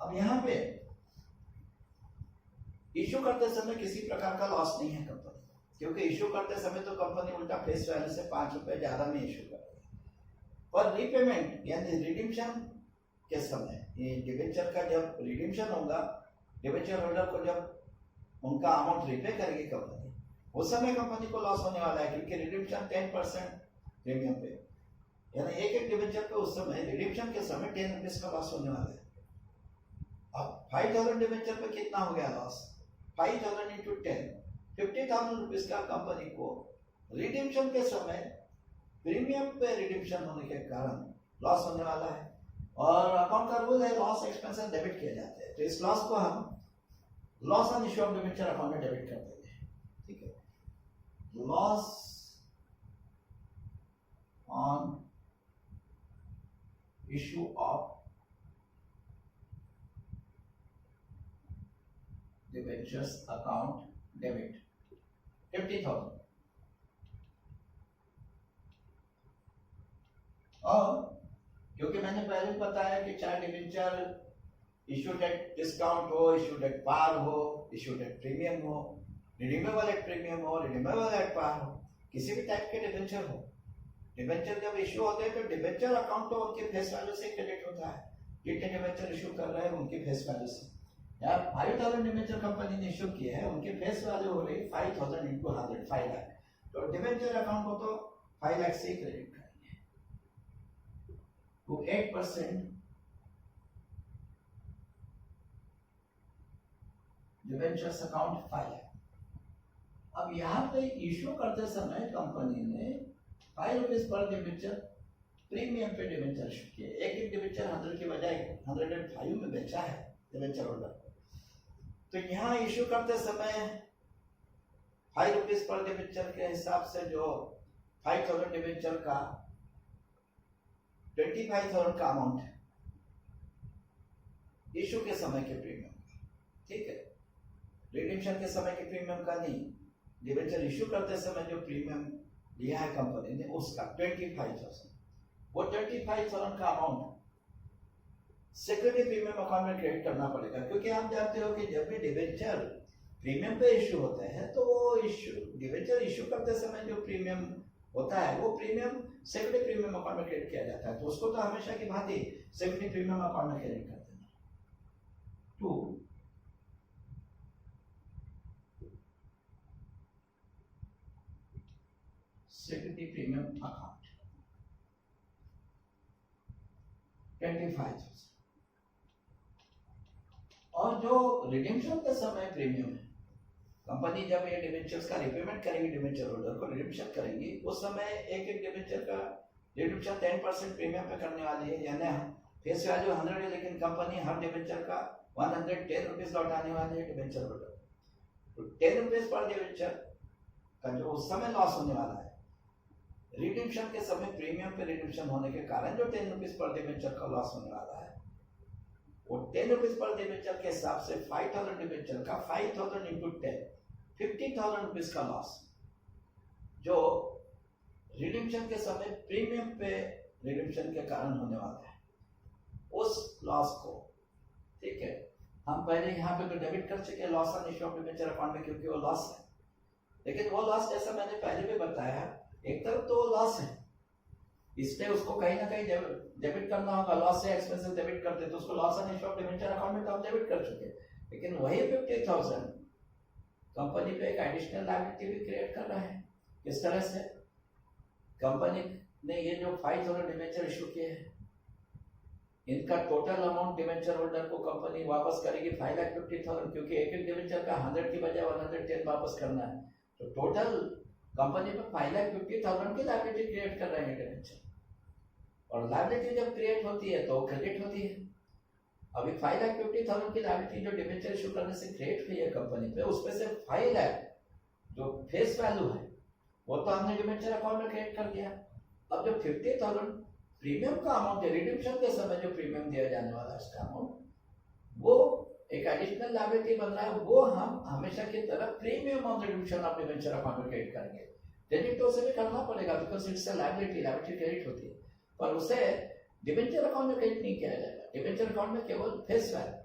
अब यहाँ पे इशू करते समय किसी प्रकार का लॉस नहीं है कंपनी, क्योंकि इशू करते समय तो कंपनी उल्टा फेस वैल्यू से 5 रुपए ज्यादा में इशू कर रही है। और रीपेमेंट यानी रिडीम्पशन के समय, ये डिबेंचर का जब रिडीम्पशन होगा, डिबेंचर होल्डर को जब उनका अमाउंट रिपे करेगी कंपनी, उस समय कंपनी को लॉस होने वाला है, क्योंकि रिडीम्पशन 10% प्रीमियम पे, यानी एक एक डिबेंचर पे उस समय रिडीम्पशन के समय 10 रुपीज का लॉस होने वाला है। अब 5,000 डिबेंचर पे कितना हो गया लॉस? 5,000 इंटू 10, 50,000 रुपीज का कंपनी को रिडीम्पशन के समय प्रीमियम पे रिडीम्पशन होने के कारण लॉस होने वाला है। और अकाउंट का रूल है लॉस एक्सपेंसेस डेबिट किए जाते हैं, तो इस लॉस को हम loss on issue of debenture account में डेबिट कर देंगे, ठीक है। Loss on issue of debentures account debit 50,000। और क्योंकि मैंने पहले बताया कि चाहे डिबेंचर इशूड एट डिस्काउंट हो, इशूड एट पार हो, इशूड एट प्रीमियम हो, रिडीमेबल एट प्रीमियम हो, रिडीमेबल एट पार हो, किसी भी टाइप के डिबेंचर हो, डिबेंचर जब इशू होते हैं तो डिबेंचर अकाउंट तो उनके फेस वैल्यू से क्रेडिट होता है। जितने डिबेंचर इशू कर रहे हैं उनके फेस वैल्यू से, यार 5,000 डिबेंचर कंपनी ने इशू किए हैं, उनके फेस वैल्यू हो रही 5,000 into 100 5 लाख, तो डिबेंचर अकाउंट को तो 5 लाख से क्रेडिट करेंगे तो 8% डिबेंचर्स अकाउंट 5 लाख। अब यहाँ पे इशू करते समय कंपनी ने 5 रुपीज पर डिबेंचर प्रीमियम पे डिबेंचर इशू किए। एक डिबेंचर 100 की बजाय 105 में बेचा है डिबेंचर होल्डर। तो यहाँ इशू करते समय 5 रुपीज पर डिबेंचर के हिसाब से जो 5,000 डिबेंचर का 25,000 का अमाउंट है इशू के समय के प्रीमियम, ठीक है, रिडीम्पशन के समय के प्रीमियम का नहीं, डिबेंचर इशू करते समय जो प्रीमियम लिया है कंपनी ने उसका 25,000, वो 25,000 का अमाउंट सिक्योरिटी प्रीमियम अकाउंट में क्रेडिट करना पड़ेगा। क्योंकि आप जानते हो कि जब भी डिबेंचर प्रीमियम पे इशू होते हैं तो वो इशू डिबेंचर इशू करते समय जो प्रीमियम होता है वो प्रीमियम सिक्योरिटी प्रीमियम अकाउंट में क्रेडिट किया जाता है, तो उसको तो हमेशा की भांति सिक्योरिटी प्रीमियम अकाउंट में क्रेडिट कर देना। To security premium account 25,000। और जो रिडीम्पशन के समय प्रीमियम है, कंपनी जब ये डिबेंचर्स का रिपेमेंट करेगी, डिबेंचर होल्डर को रिडीम्पशन करेंगी, उस समय एक एक डिबेंचर का रिडीम्पशन 10% प्रीमियम पे करने वाली है। यानी फेस वैल्यू 100 है लेकिन कंपनी हर डिबेंचर का 110 रुपीज लौटाने वाली है डिबेंचर होल्डर। तो 10 रुपीज पर डिबेंचर का जो उस समय लॉस होने वाला है, रिडीम्पशन के समय प्रीमियम पे रिडीम्पशन होने के कारण जो 10 रुपीज पर डिबेंचर का लॉस होने वाला है, वो 10 रुपीज पर डिबेंचर के हिसाब से 5,000 डिबेंचर का 5,000 into 10 50,000 रुपीज का लॉस जो रिडीम्पशन के समय प्रीमियम पे रिडीम्पशन के कारण होने वाला है, उस लॉस को, ठीक है, हम पहले यहाँ पे तो डेबिट कर चुके loss on issue of debenture account में, क्योंकि वो लॉस है। लेकिन वो लॉस जैसा मैंने पहले भी बताया, एक तरफ तो लॉस है, इसलिए उसको कहीं ना कहीं डेबिट करना होगा। लॉस से एक्सपेंसेस डेबिट करते तो उसको loss on issue of debenture account में तो हम डेबिट कर चुके, लेकिन वही 50,000 कंपनी पे एक एडिशनल लायबिलिटी भी क्रिएट कर रहा है। किस तरह से? कंपनी ने ये जो 5,000 डिबेंचर इशू किए हैं, इनका टोटल अमाउंट डिबेंचर होल्डर को कंपनी वापस करेगी 5,50,000, क्योंकि एक एक डिबेंचर का 100 की बजाय 110 वापस करना है। तो टोटल कंपनी पे 5,50,000 की लायबिलिटी क्रिएट कर रहे हैं डिबेंचर, और लायबिलिटी जब क्रिएट होती है तो क्रेडिट होती है। अभी 5,50,000 की लायबिलिटी जो डिबेंचर इशू करने से क्रिएट हुई है कंपनी पे, उसमें से 5 लाख जो फेस वैल्यू है वो तो हमने डिबेंचर अकाउंट में क्रिएट कर दिया। अब जो 50,000 प्रीमियम का अमाउंट है, रिडीम्पशन के समय जो प्रीमियम दिया जाने वाला है उसका अमाउंट, वो एक एडिशनल लायबिलिटी बन रहा है, वो हम हमेशा की तरह premium on redemption of debenture account में क्रेडिट करेंगे। क्रेडिट तो उसे भी करना पड़ेगा because it's a liability, liability credit होती है, पर उसे डिबेंचर अकाउंट में क्रेडिट नहीं किया जाएगा। डिबेंचर अकाउंट में केवल फेस वैल्यू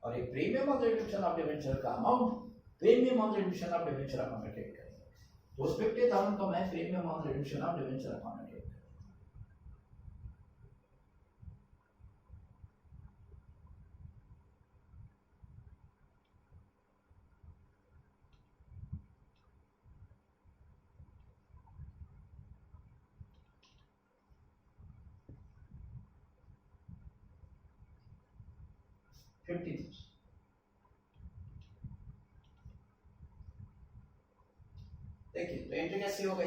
और एक premium on redemption of debenture का amount premium on redemption of debenture account में क्रेडिट करेंगे। तो उस 50,000 को मैं premium on redemption of debenture account में क्रेडिट करेंगे। देखिए तो एंट्री कैसी हो गई?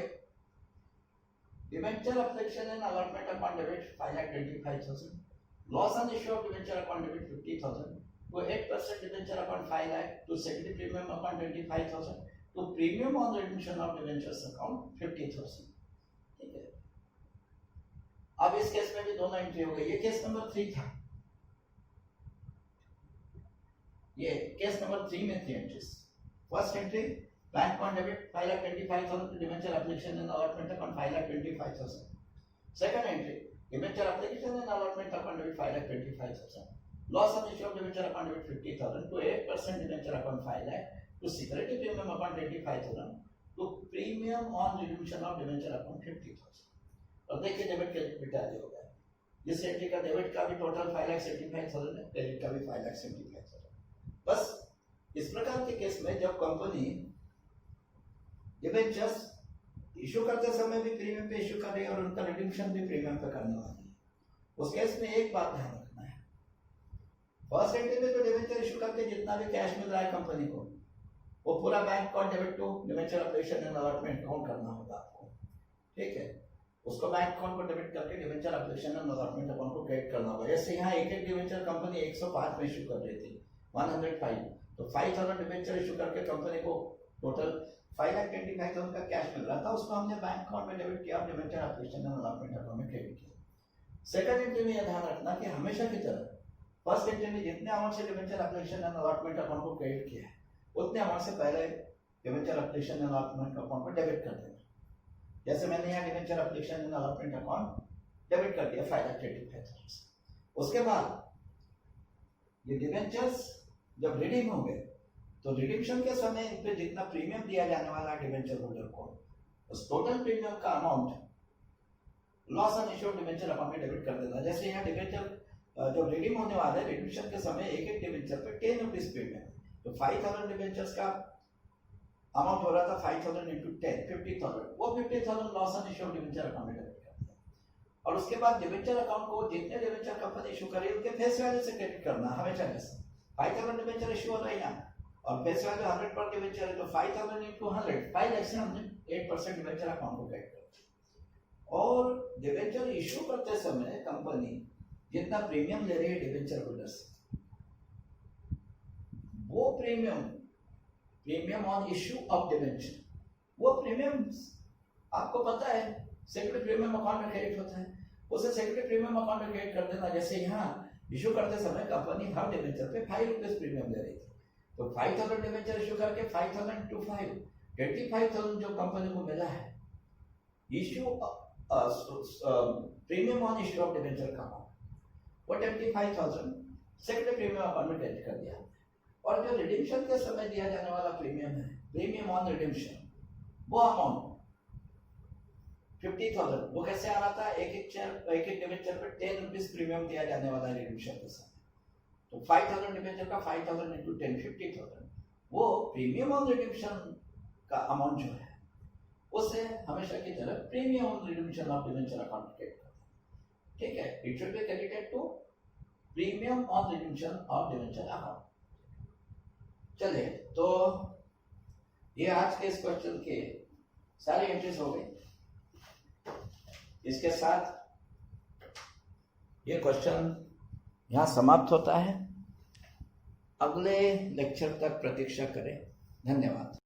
Debenture application and allotment upon debit 5,25,000, loss on issue of debenture upon debit 50,000, तो 8% debenture upon 5 lakh, to secondary premium upon 25,000, to premium on redemption of debentures account 50,000, ठीक है। अब इस केस में भी दोनों एंट्री हो गई। ये केस नंबर 3 था, ये केस नंबर 3 में 3 entries. First entry bank on debit 5,25,000 debenture application and allotment account 5,25,000। Second entry debenture application and allotment account debit 5,25,000। Loss on issue of debenture account debit 50,000 to 8% debenture account 5 lakh to security premium account 25,000 to premium on redemption of debenture account 50,000। और देखिए debit credit भी tally हो गया। इस entry का debit का भी total 5,75,000 है, क्रेडिट का भी 5,75,000। बस इस प्रकार के केस में जब कंपनी डिवेंचर्स इशू करते समय भी प्रीमियम पे इशू कर रही है और उनका रिडीम्पशन भी प्रीमियम पे करने वाली है, उस केस में एक बात ध्यान रखना है। फर्स्ट एंट्री में तो डिवेंचर इशू करके जितना भी कैश मिल रहा है कंपनी को, वो पूरा bank account debit to debenture application and allotment account करना होगा आपको, ठीक है। उसको बैंक अकाउंट को डेबिट करके debenture application and allotment account को क्रेडिट करना होगा। जैसे यहाँ एक डिवेंचर कंपनी 105 में इशू कर रही थी 105, तो 5,000 डिवेंचर इशू करके कंपनी को टोटल 5,25,000 का कैश मिल रहा था, उसको हमने बैंक अकाउंट में डेबिट किया, debenture application and allotment account में क्रेडिट किया। सेकंड एंट्री में यह ध्यान रखना कि हमेशा की तरह फर्स्ट एंट्री में जितने अमाउंट से debenture application and allotment account को क्रेडिट किया है उतने अमाउंट से पहले debenture application and allotment account को डेबिट कर देना। जैसे मैंने यहाँ debenture application and allotment account debit कर दिया 5,25,000 से। उसके बाद ये डिवेंचर्स जब रिडीम होंगे तो रिडीम्पशन के समय इन पे जितना प्रीमियम दिया जाने वाला है डिवेंचर होल्डर को, उस टोटल प्रीमियम का amount loss on issue of debenture account में डेबिट कर देना। जैसे यहाँ डिवेंचर जब रिडीम होने वाला है, रिडीम्पशन के समय एक एक डिवेंचर पे 10 रुपीज प्रीमियम, तो 5,000 डिवेंचर्स का अमाउंट हो रहा था 5,000 into 10 50,000, वो 50,000 loss on issue of debenture account में डेबिट कर दिया। और उसके बाद डिवेंचर अकाउंट को जितने डिवेंचर कंपनी इशू करी उनके फेस वैल्यू से क्रेडिट करना हमेशा जैसे 5,000 डिवेंचर इशू हो रहा है यहाँ और फेस वैल्यू 100 पर डिवेंचर है, तो 5,000 into 100 5 लाख से हमने 8% डिवेंचर अकाउंट को क्रेडिट कर दिया। और डिवेंचर इशू करते समय कंपनी जितना प्रीमियम ले रही है डिवेंचर होल्डर से, वो premium on issue of debenture, वो प्रीमियम आपको पता है सेक्रेटरी प्रीमियम अकाउंट में क्रेडिट होता है, उसे सेक्रेटरी प्रीमियम अकाउंट में क्रेडिट कर देना। जैसे यहाँ इशू करते समय कंपनी हर डिवेंचर पे 5 रुपीज प्रीमियम ले रही थी, तो 5,000 डिवेंचर इशू करके 5,000 into 5 25,000 जो कंपनी को मिला है issue premium on issue of debenture का अमाउंट, वो 25,000 सेक्रेटरी प्रीमियम अकाउंट में क्रेडिट कर दिया। और जो रिडीम्पशन के समय दिया जाने वाला प्रीमियम है, प्रीमियम ऑन रिडीम्पशन, वो अमाउंट 50,000 वो कैसे आ रहा था, एक एक डिवेंचर पे 10 रुपीज प्रीमियम दिया जाने वाला है रिडीम्पशन के समय, तो 5,000 डिवेंचर का 5,000 into 10 50,000, वो प्रीमियम ऑन रिडीम्पशन का अमाउंट जो है उसे हमेशा की तरह premium on redemption of debenture account credit करना, ठीक है। It should be credited to premium on redemption of debenture account. चलिए, तो ये आज के इस क्वेश्चन के सारी एंट्रीज हो गई। इसके साथ ये क्वेश्चन यहाँ समाप्त होता है। अगले लेक्चर तक प्रतीक्षा करें। धन्यवाद।